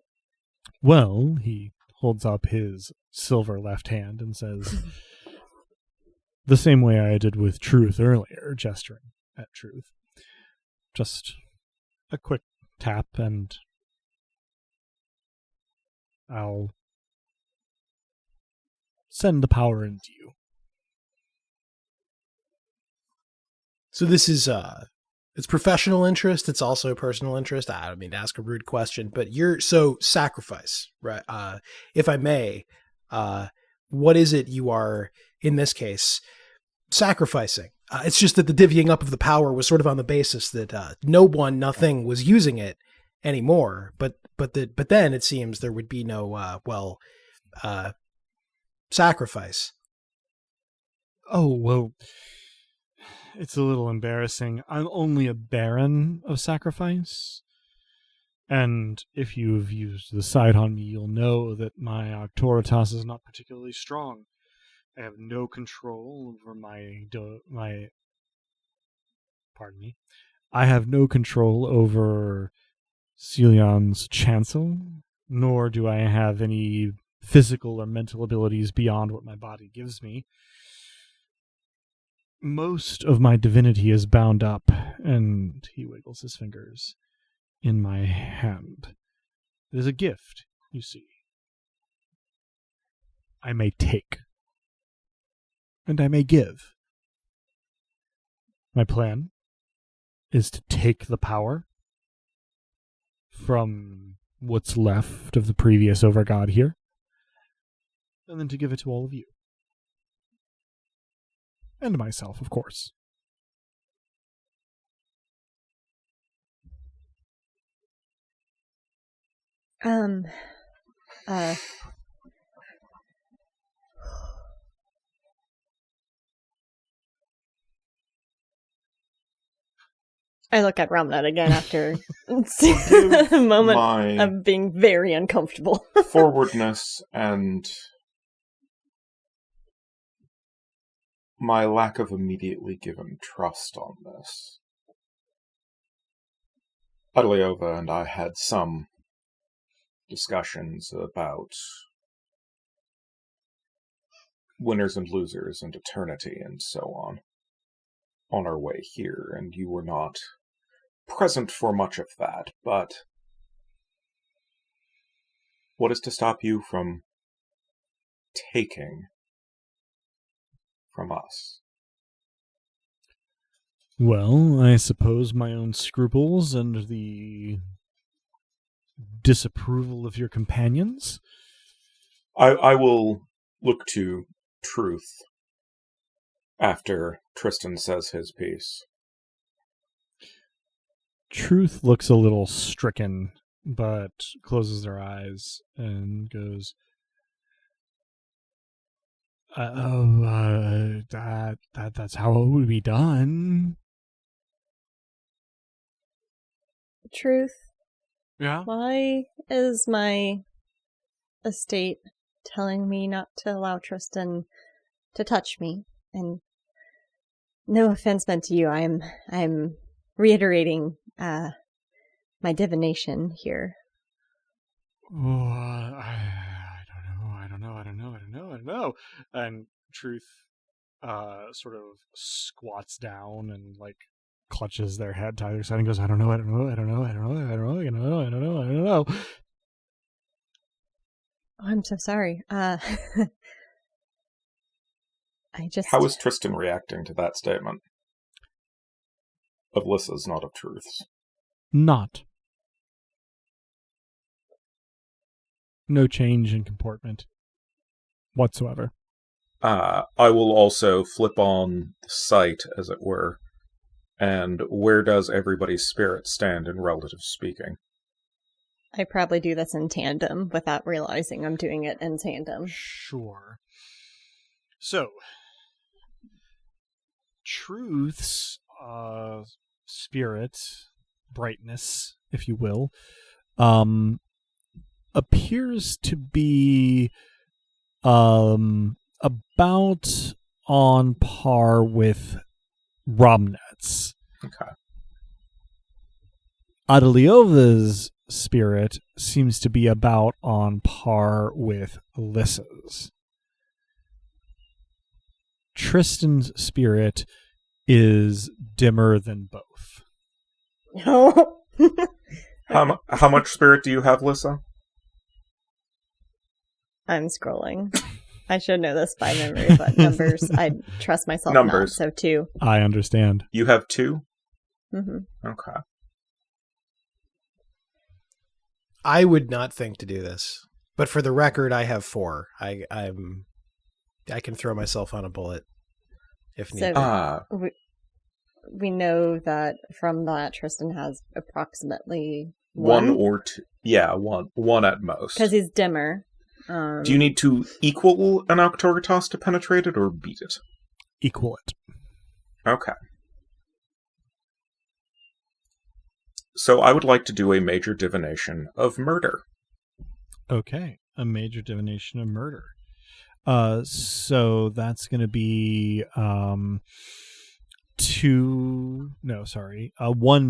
Well, he holds up his silver left hand and says, the same way I did with Truth earlier, gesturing at Truth. Just a quick tap, and I'll send the power into you. So this is it's professional interest, it's also personal interest. I don't mean to ask a rude question, but sacrifice, right? If I may, what is it you are, in this case, sacrificing? It's just that the divvying up of the power was sort of on the basis that nothing was using it anymore, but then it seems there would be no sacrifice. Oh, well, it's a little embarrassing. I'm only a baron of sacrifice. And if you've used the sight on me, you'll know that my auctoritas is not particularly strong. I have no control over I have no control over Celion's chancel, nor do I have any physical or mental abilities beyond what my body gives me. Most of my divinity is bound up, and he wiggles his fingers, in my hand. It is a gift, you see. I may take, and I may give. My plan is to take the power from what's left of the previous Overgod here, and then to give it to all of you. And myself, of course. I look at Ramnut again after a moment of being very uncomfortable. Forwardness and my lack of immediately given trust on this. Adeliova and I had some discussions about winners and losers and eternity and so on our way here, and you were not present for much of that, but what is to stop you from taking from us? Well, I suppose my own scruples and the disapproval of your companions. I will look to truth after Tristan says his piece. Truth looks a little stricken, but closes her eyes and goes, that's how it would be done. Truth. Yeah? Why is my estate telling me not to allow Tristan to touch me? And no offense meant to you, I'm reiterating my divination here. Oh, I don't know. And Truth sort of squats down and like clutches their head to either side and goes, I don't know. Oh, I'm so sorry. I just... How is Tristan reacting to that statement? Of Lissa's, not of Truth's. Not. No change in comportment whatsoever. I will also flip on the sight, as it were, and where does everybody's spirit stand in relative speaking? I probably do this in tandem without realizing I'm doing it in tandem. Sure. So, Truth's spirit, brightness, if you will, appears to be about on par with Romnet's. Okay. Adeliova's spirit seems to be about on par with Lissa's. Tristan's spirit is dimmer than both. No. How much spirit do you have, Lissa? I'm scrolling. I should know this by memory, but numbers, I trust myself Numbers. not, so 2. I understand. You have 2? Mm-hmm. Okay. I would not think to do this, but for the record, I have 4. I can throw myself on a bullet if needed. We know that from that Tristan has approximately 1 or 2. Yeah, one at most. Because he's dimmer. Do you need to equal an Octoritas to penetrate it or beat it? Equal it. Okay. So I would like to do a major divination of murder. Okay, a major divination of murder. So that's going to be 1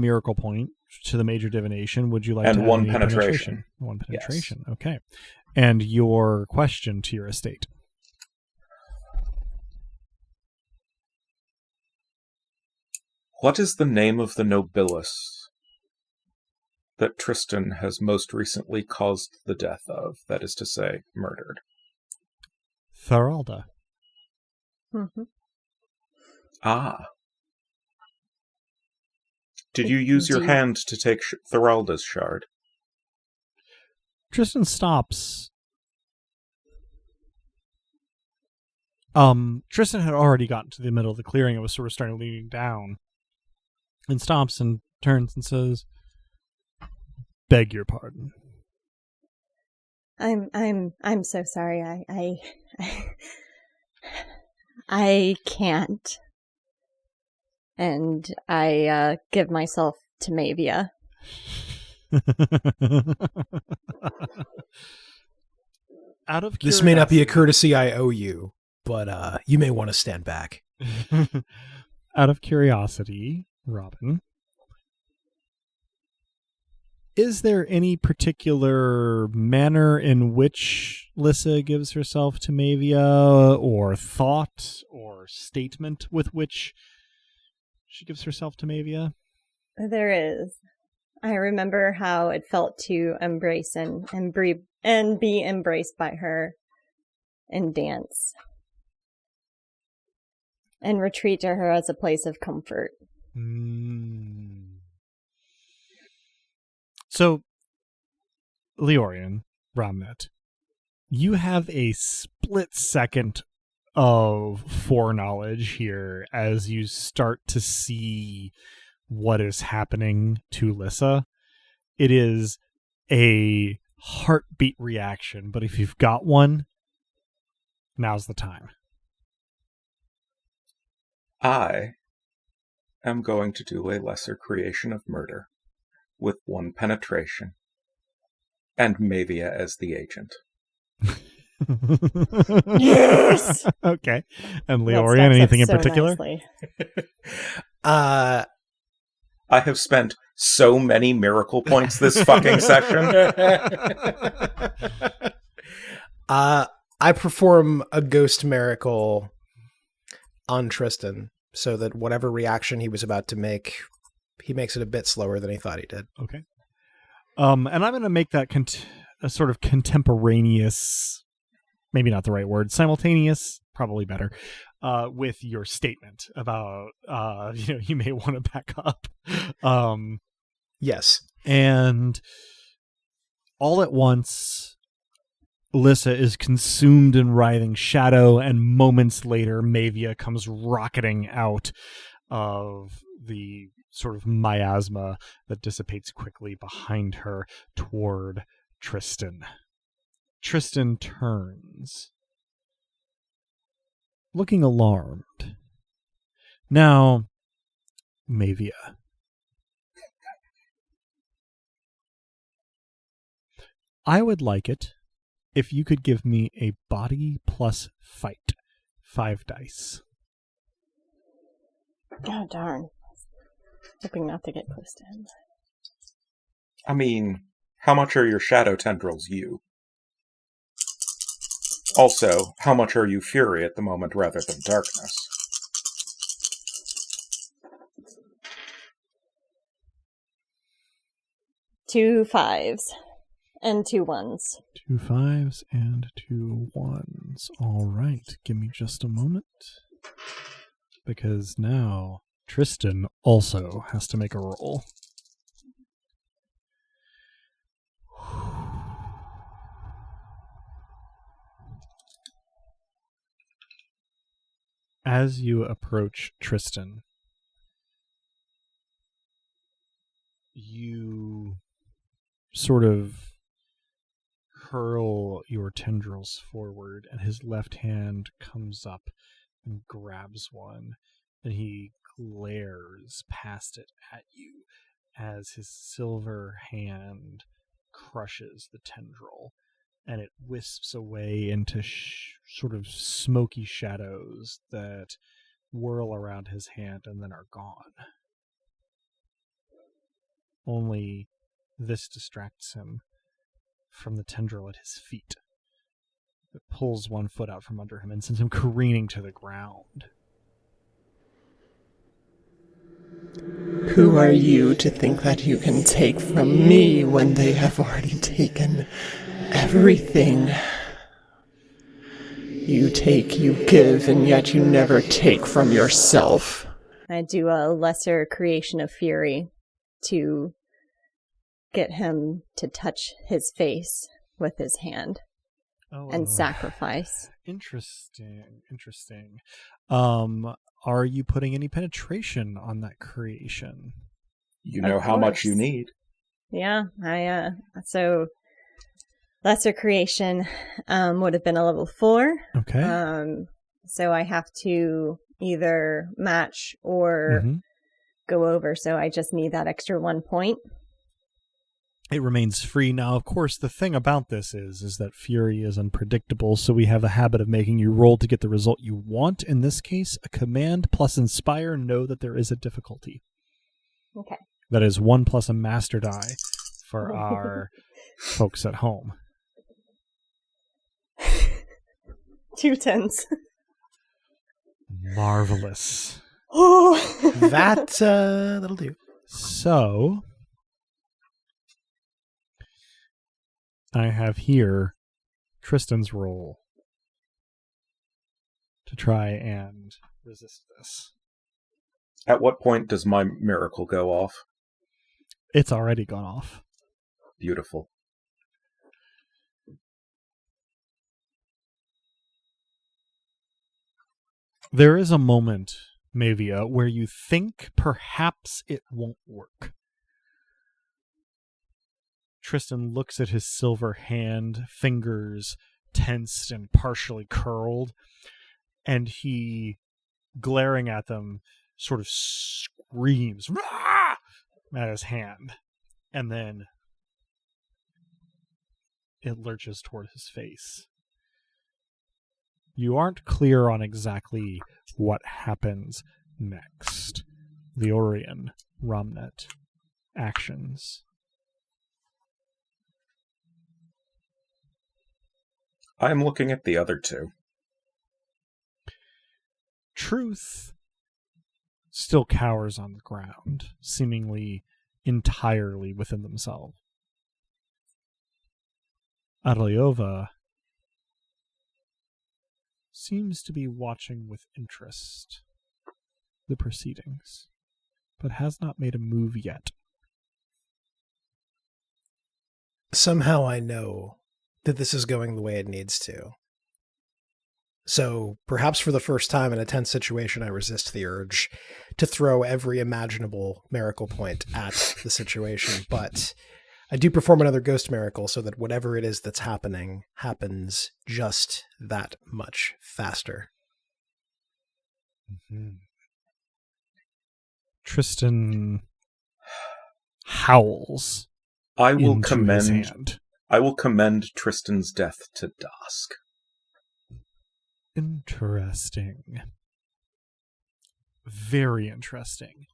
miracle point to the major divination. Would you like and to add 1 any penetration? 1 penetration. Yes. Okay. And your question to your estate. What is the name of the Nobilis that Tristan has most recently caused the death of, that is to say, murdered? Thoralda. Mm-hmm. Ah. Did you use your hand to take Thoralda's shard? Tristan stops Tristan had already gotten to the middle of the clearing and was sort of starting leaning down, and stops and turns and says, "Beg your pardon." I'm so sorry. I can't. And I give myself to Mavia. Out of This may not be a courtesy I owe you, but you may want to stand back. Out of curiosity, Robin, is there any particular manner in which Lissa gives herself to Mavia, or thought or statement with which she gives herself to Mavia? There is. I remember how it felt to embrace and be embraced by her and dance. And retreat to her as a place of comfort. So, Leorian, Ramnet, you have a split second of foreknowledge here as you start to see what is happening to Lissa. It is a heartbeat reaction, but if you've got one, now's the time. I am going to do a lesser creation of murder with 1 penetration and Mavia as the agent. Yes! Okay. And Leorian, anything in particular? I have spent so many miracle points this fucking session. I perform a ghost miracle on Tristan so that whatever reaction he was about to make, he makes it a bit slower than he thought he did. Okay. And I'm going to make that a sort of contemporaneous, maybe not the right word, simultaneous, probably better, with your statement about, you may want to back up. Yes. And all at once, Lissa is consumed in writhing shadow, and moments later, Mavia comes rocketing out of the sort of miasma that dissipates quickly behind her toward Tristan. Tristan turns, looking alarmed. Now, Mavia. I would like it if you could give me a body plus fight. 5 dice. Oh, darn. Hoping not to get close to him. I mean, how much are your shadow tendrils you? Also, how much are you fury at the moment rather than darkness? Two 5s and 2 1s. 2 5s and 2 1s. All right, give me just a moment. Because now Tristan also has to make a roll. As you approach Tristan, you sort of hurl your tendrils forward, and his left hand comes up and grabs one, and he glares past it at you as his silver hand crushes the tendril, and it wisps away into sort of smoky shadows that whirl around his hand and then are gone. Only this distracts him from the tendril at his feet. It pulls one foot out from under him and sends him careening to the ground. Who are you to think that you can take from me when they have already taken everything? You take, you give, and yet you never take from yourself. I do a lesser creation of fury to get him to touch his face with his hand and sacrifice. Interesting. Are you putting any penetration on that creation? You know how much you need. Yeah, so lesser creation would have been a level 4. Okay. So I have to either match or go over, so I just need that extra 1 point. It remains free. Now, of course, the thing about this is that Fury is unpredictable, so we have a habit of making you roll to get the result you want. In this case, a command plus inspire. Know that there is a difficulty. Okay. That is 1 plus a master die for our folks at home. 2 10s. Marvelous. Oh, That'll do. So I have here Tristan's roll to try and resist this. At what point does my miracle go off? It's already gone off. Beautiful. There is a moment, Mavia, where you think perhaps it won't work. Tristan looks at his silver hand, fingers tensed and partially curled, and he, glaring at them, sort of screams "Rah!" at his hand, and then it lurches toward his face. You aren't clear on exactly what happens next. Leorian, Romnet, actions. I'm looking at the other two. Truth still cowers on the ground, seemingly entirely within themselves. Arliova seems to be watching with interest the proceedings, but has not made a move yet. Somehow I know that this is going the way it needs to. So perhaps for the first time in a tense situation, I resist the urge to throw every imaginable miracle point at the situation. But I do perform another ghost miracle so that whatever it is that's happening happens just that much faster. Mm-hmm. Tristan howls. I will into his hand. I will commend Tristan's death to Dusk. Interesting. Very interesting.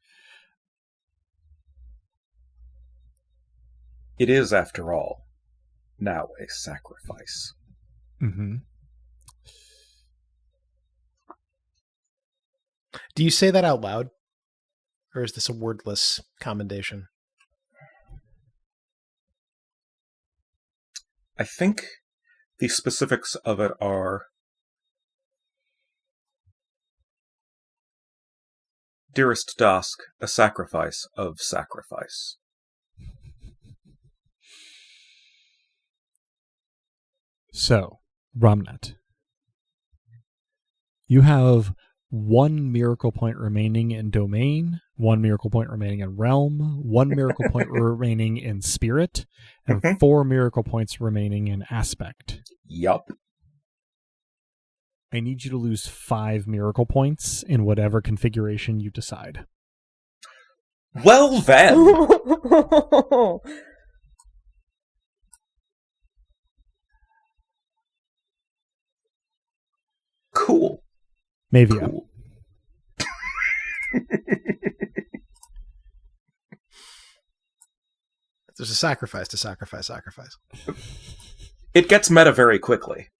It is, after all, now a sacrifice. Mm-hmm. Do you say that out loud? Or is this a wordless commendation? I think the specifics of it are: Dearest Dusk, a sacrifice of sacrifice. So, Romnet, you have 1 miracle point remaining in Domain, 1 miracle point remaining in Realm, 1 miracle point remaining in Spirit, and 4 miracle points remaining in Aspect. Yup. I need you to lose 5 miracle points in whatever configuration you decide. Well then! Cool. Mavia. Cool. There's a sacrifice to sacrifice. It gets meta very quickly.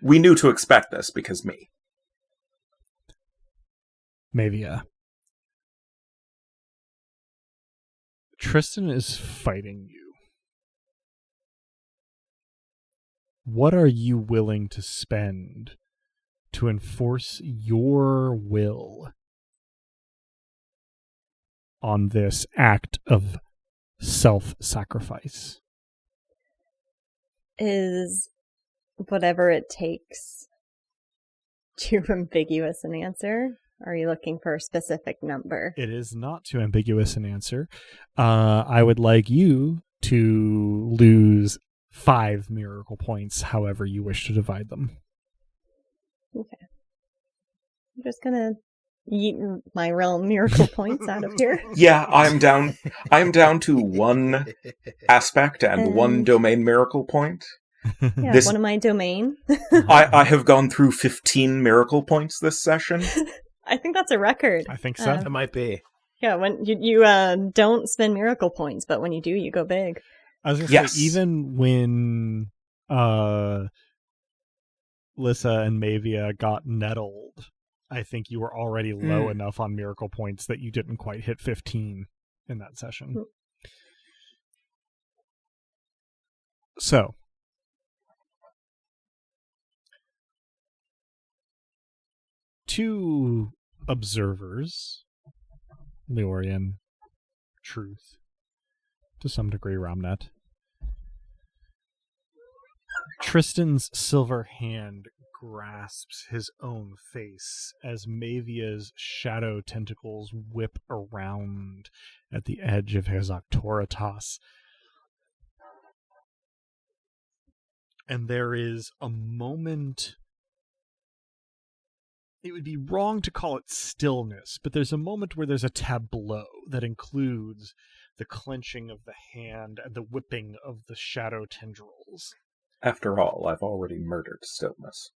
We knew to expect this because me. Mavia. Tristan is fighting you. What are you willing to spend to enforce your will on this act of self-sacrifice? Is whatever it takes Too ambiguous an answer? Or are you looking for a specific number? It is not too ambiguous an answer. I would like you to lose 5 miracle points, however you wish to divide them. Okay. I'm just gonna yeet my realm miracle points out of here. Yeah, I'm down to 1 aspect and 1 domain miracle point. Yeah, one of my domain. I have gone through 15 miracle points this session. I think that's a record. I think so. It might be. Yeah, when you don't spend miracle points, but when you do, you go big. I was going to say, even when Lissa and Mavia got nettled, I think you were already low enough on miracle points that you didn't quite hit 15 in that session. So, two observers, Leorian, Truth, to some degree Ramnet. Tristan's silver hand grasps his own face as Mavia's shadow tentacles whip around at the edge of his Octoritas. And there is a moment... It would be wrong to call it stillness, but there's a moment where there's a tableau that includes the clenching of the hand and the whipping of the shadow tendrils. After all, I've already murdered stillness.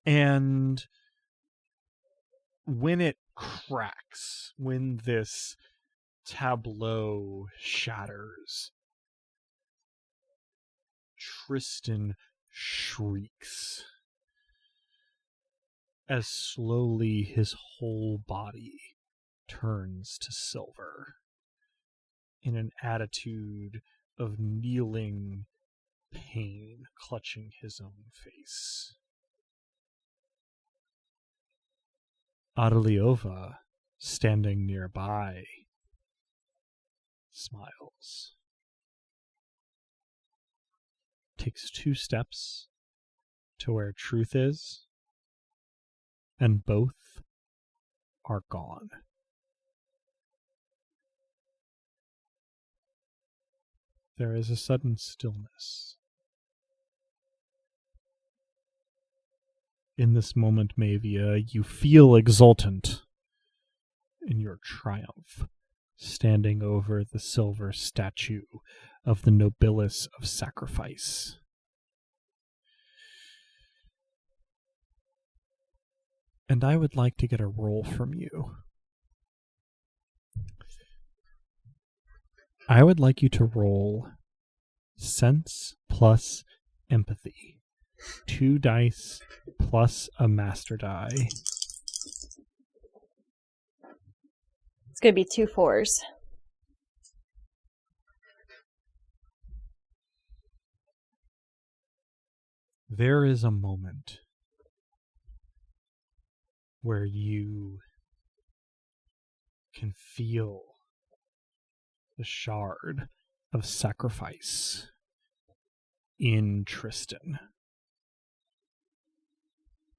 And when it cracks, when this tableau shatters, Tristan shrieks as slowly his whole body turns to silver in an attitude of kneeling pain, clutching his own face. Adeliova, standing nearby, smiles. Takes 2 steps to where Truth is, and both are gone. There is a sudden stillness. In this moment, Mavia, you feel exultant in your triumph, standing over the silver statue of the Nobilis of Sacrifice. And I would like to get a roll from you. I would like you to roll Sense plus Empathy. 2 dice plus a master die. It's going to be 2 4s. There is a moment where you can feel the shard of sacrifice in Tristan.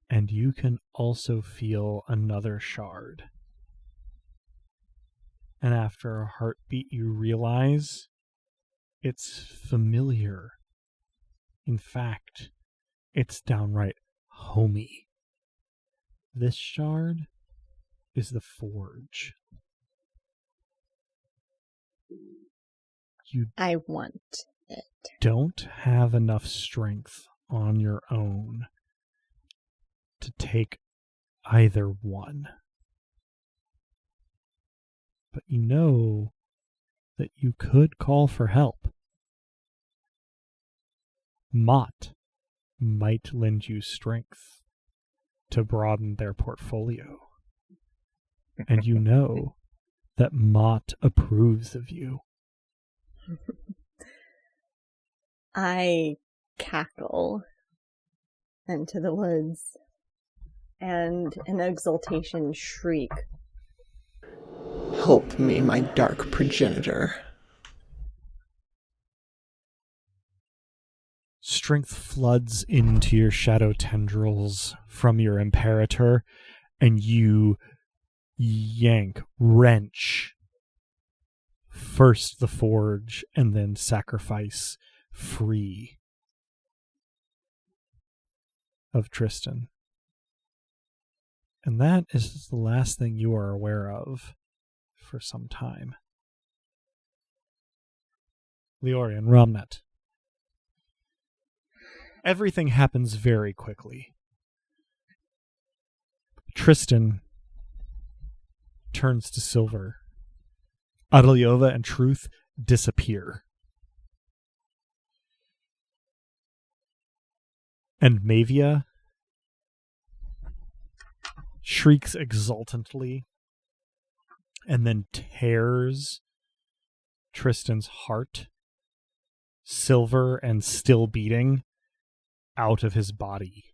And you can also feel another shard. And after a heartbeat, you realize it's familiar. In fact, it's downright homey. This shard is the Forge. You I want it. don't have enough strength on your own to take either one. But you know that you could call for help. Mott might lend you strength to broaden their portfolio. And you know that Mott approves of you. I cackle into the woods and an exultation shriek. Help me, my dark progenitor. Strength floods into your shadow tendrils from your Imperator, and you yank, wrench, first the forge and then sacrifice free of Tristan. And that is the last thing you are aware of for some time. Leorian, Romnet. Everything happens very quickly. Tristan turns to silver. Adelyova and Truth disappear. And Mavia shrieks exultantly and then tears Tristan's heart, silver and still beating, out of his body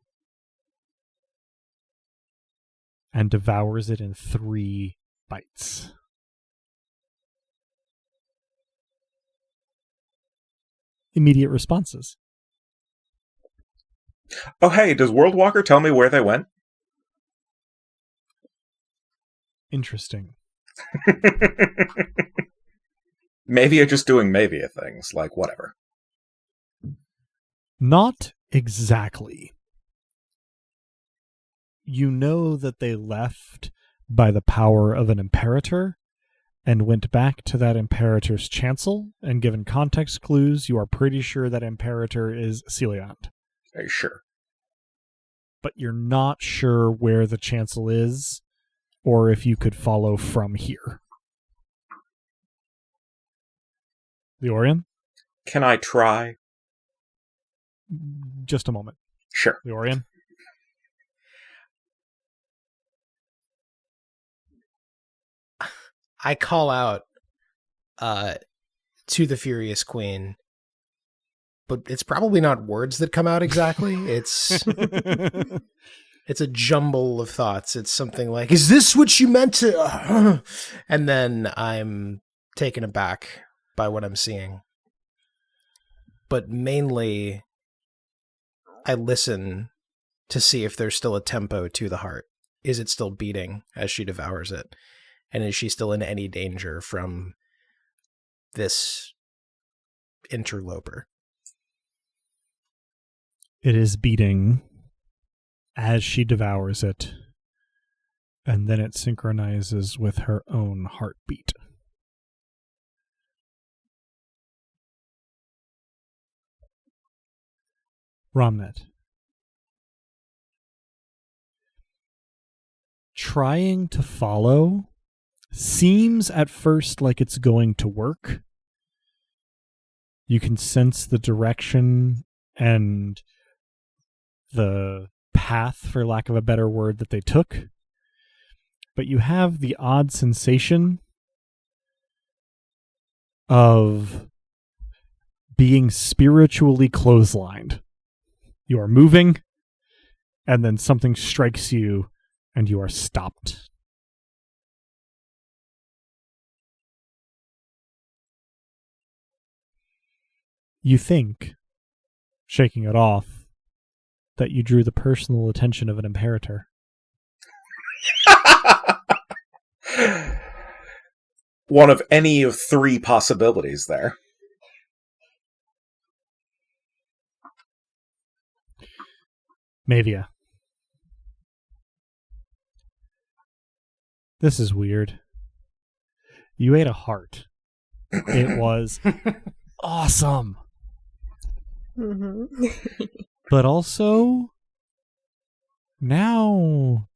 and devours it in 3 bites. Immediate responses. Oh, hey, does World Walker tell me where they went? Interesting. Mavia just doing Mavia things, like whatever. Not exactly. You know that they left by the power of an Imperator and went back to that Imperator's chancel, and given context clues, you are pretty sure that Imperator is Celiant. Are you sure? But you're not sure where the chancel is, or if you could follow from here. Leorian? Can I try? Just a moment. Sure. Leorian? I call out to the Furious Queen, but it's probably not words that come out exactly. It's a jumble of thoughts. It's something like, "Is this what you meant to?" And then I'm taken aback by what I'm seeing. But mainly, I listen to see if there's still a tempo to the heart. Is it still beating as she devours it? And is she still in any danger from this interloper? It is beating as she devours it, and then it synchronizes with her own heartbeat. Romnet. Trying to follow seems at first like it's going to work. You can sense the direction and the path, for lack of a better word, that they took. But you have the odd sensation of being spiritually clotheslined. You are moving, and then something strikes you, and you are stopped. You think, shaking it off, that you drew the personal attention of an Imperator. One of any of 3 possibilities there. Mavia. This is weird. You ate a heart. It was awesome. Mm-hmm. But also, now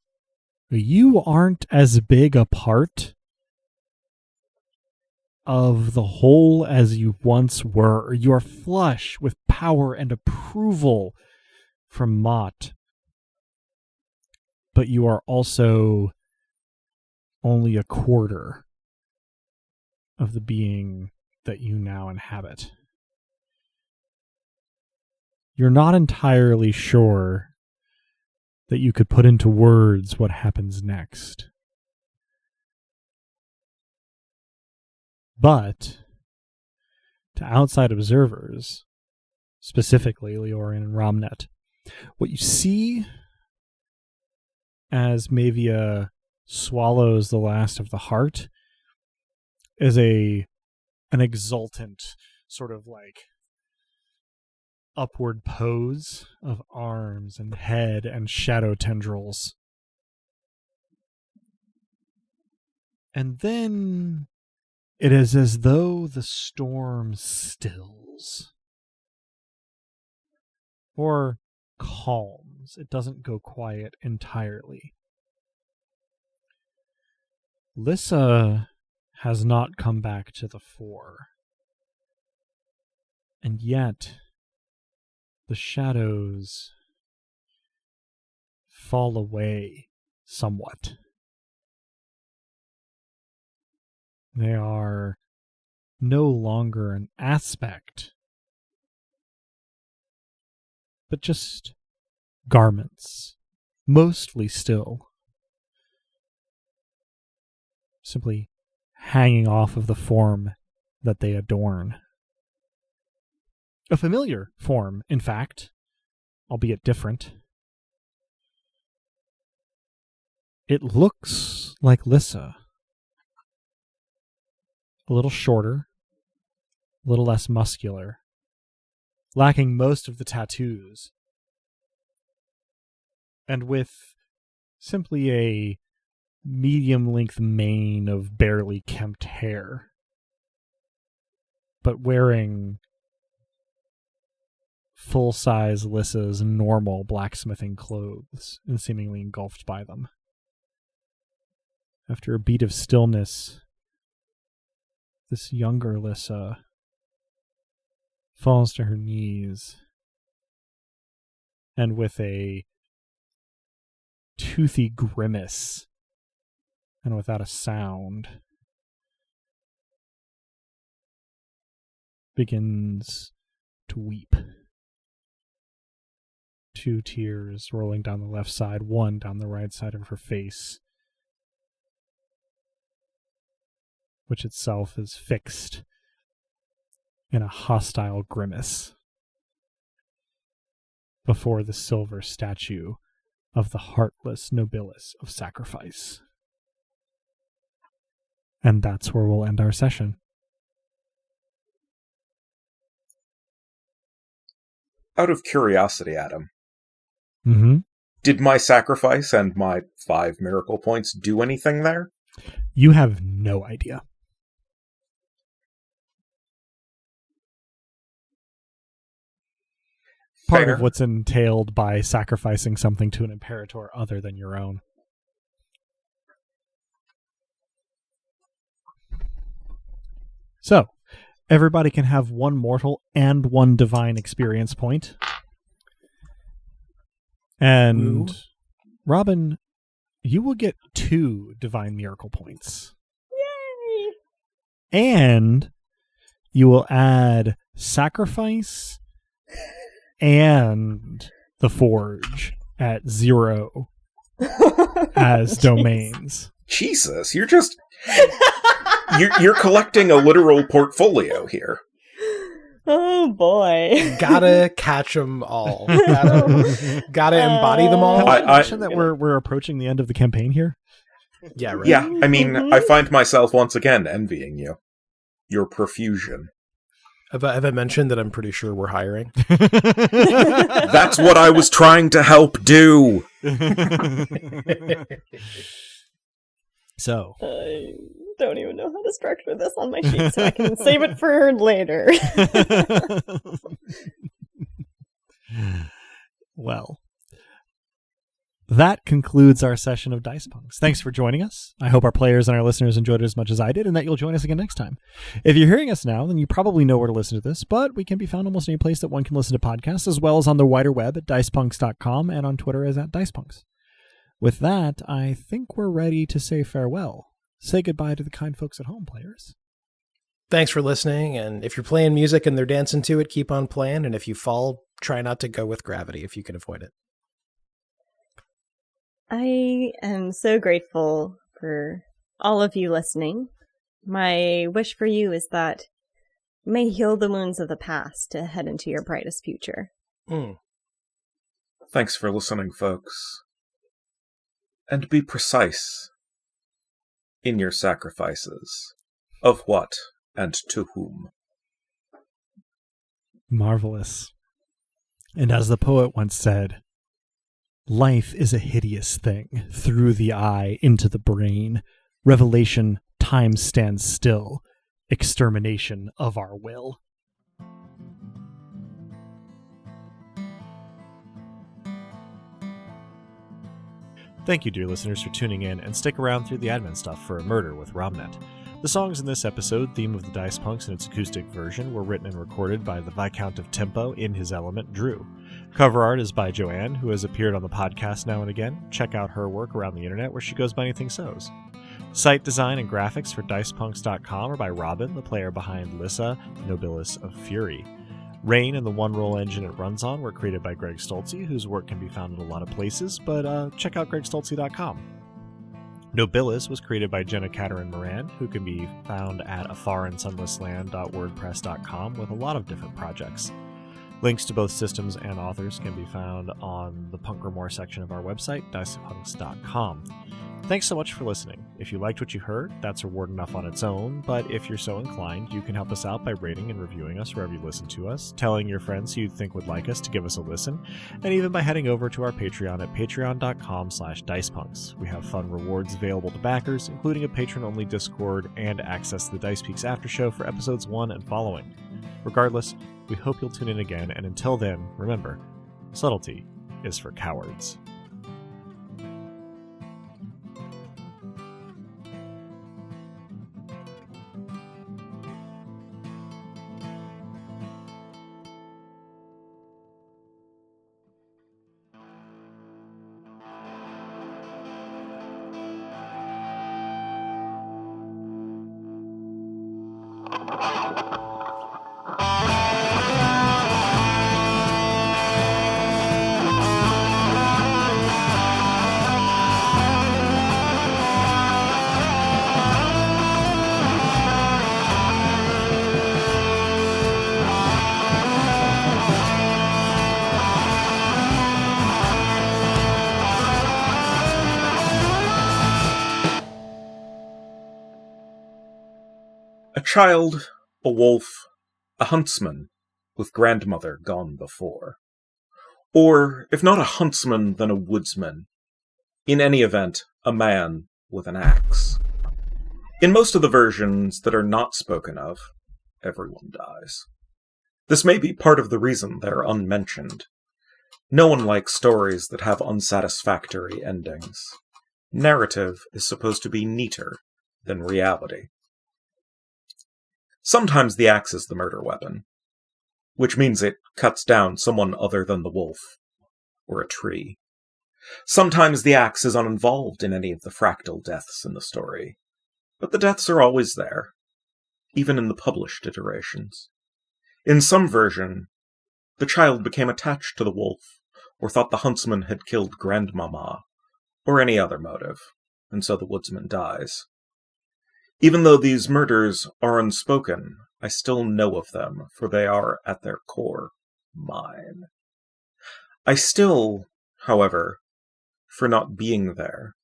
you aren't as big a part of the whole as you once were. You are flush with power and approval from Mott. But you are also only a quarter of the being that you now inhabit. You're not entirely sure that you could put into words what happens next. But to outside observers, specifically Leorian and Romnet. What you see as Mavia swallows the last of the heart is an exultant sort of like upward pose of arms and head and shadow tendrils. And then it is as though the storm stills. Or calms. It doesn't go quiet entirely. Lissa has not come back to the fore. And yet, the shadows fall away somewhat. They are no longer an aspect, but just garments, mostly still, simply hanging off of the form that they adorn. A familiar form, in fact, albeit different. It looks like Lissa. A little shorter, a little less muscular, lacking most of the tattoos, and with simply a medium-length mane of barely kempt hair, but wearing full-size Lissa's normal blacksmithing clothes and seemingly engulfed by them. After a beat of stillness, this younger Lissa falls to her knees and with a toothy grimace and without a sound begins to weep. 2 tears rolling down the left side, 1 down the right side of her face, which itself is fixed in a hostile grimace before the silver statue of the heartless Nobilis of sacrifice. And that's where we'll end our session. Out of curiosity, Adam, Mm-hmm. did my sacrifice and my 5 miracle points do anything there? You have no idea. Part Fair. of what's entailed by sacrificing something to an imperator other than your own. So, everybody can have 1 mortal and 1 divine experience point. And Ooh. Robin, you will get 2 divine miracle points. Yay! And you will add sacrifice and the forge at 0 as domains. Jesus, you're just... you're collecting a literal portfolio here. Oh boy. Gotta catch them all. Gotta embody them all. Have I mentioned that we're approaching the end of the campaign here? Yeah, right. Yeah, I mean, I find myself once again envying you. Your profusion. Have I mentioned that I'm pretty sure we're hiring? That's what I was trying to help do! So, I don't even know how to structure this on my sheet, so I can save it for later. well, that concludes our session of Dice Punks. Thanks for joining us. I hope our players and our listeners enjoyed it as much as I did, and that you'll join us again next time. If you're hearing us now, then you probably know where to listen to this, but we can be found almost any place that one can listen to podcasts, as well as on the wider web at dicepunks.com and on Twitter as @dicepunks. With that, I think we're ready to say farewell. Say goodbye to the kind folks at home, players. Thanks for listening, and if you're playing music and they're dancing to it, keep on playing, and if you fall, try not to go with gravity if you can avoid it. I am so grateful for all of you listening. My wish for you is that may heal the wounds of the past to head into your brightest future. Thanks for listening, folks. And be precise in your sacrifices. Of what and to whom. Marvelous. And as the poet once said, life is a hideous thing, through the eye into the brain. Revelation, time stands still, extermination of our will. Thank you, dear listeners, for tuning in, and stick around through the admin stuff for A Murder with Romnet. The songs in this episode, Theme of the Dice Punks in its acoustic version, were written and recorded by the Viscount of Tempo in his element, Drew. Cover art is by Joanne, who has appeared on the podcast now and again. Check out her work around the internet where she goes by Anything So's. Site design and graphics for dicepunks.com are by Robin, the player behind Lissa, Nobilis of Fury. Rain and the one-roll engine it runs on were created by Greg Stolze, whose work can be found in a lot of places, but check out gregstolze.com. Nobilis was created by Jenna Caterin Moran, who can be found at afaransunlessland.wordpress.com with a lot of different projects. Links to both systems and authors can be found on the Punk Grimoire section of our website, dicepunks.com. Thanks so much for listening. If you liked what you heard, that's reward enough on its own, but if you're so inclined, you can help us out by rating and reviewing us wherever you listen to us, telling your friends who you think would like us to give us a listen, and even by heading over to our Patreon at patreon.com/dicepunks. We have fun rewards available to backers, including a patron-only Discord and access to the Dice Peaks After Show for episodes 1 and following. Regardless, we hope you'll tune in again, and until then, remember, subtlety is for cowards. A child, a wolf, a huntsman, with grandmother gone before. Or, if not a huntsman, then a woodsman. In any event, a man with an axe. In most of the versions that are not spoken of, everyone dies. This may be part of the reason they're unmentioned. No one likes stories that have unsatisfactory endings. Narrative is supposed to be neater than reality. Sometimes the axe is the murder weapon, which means it cuts down someone other than the wolf, or a tree. Sometimes the axe is uninvolved in any of the fractal deaths in the story, but the deaths are always there, even in the published iterations. In some version, the child became attached to the wolf, or thought the huntsman had killed grandmama, or any other motive, and so the woodsman dies. Even though these murders are unspoken, I still know of them, for they are, at their core, mine. I still, however, for not being there,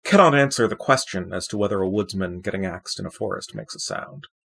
cannot answer the question as to whether a woodsman getting axed in a forest makes a sound.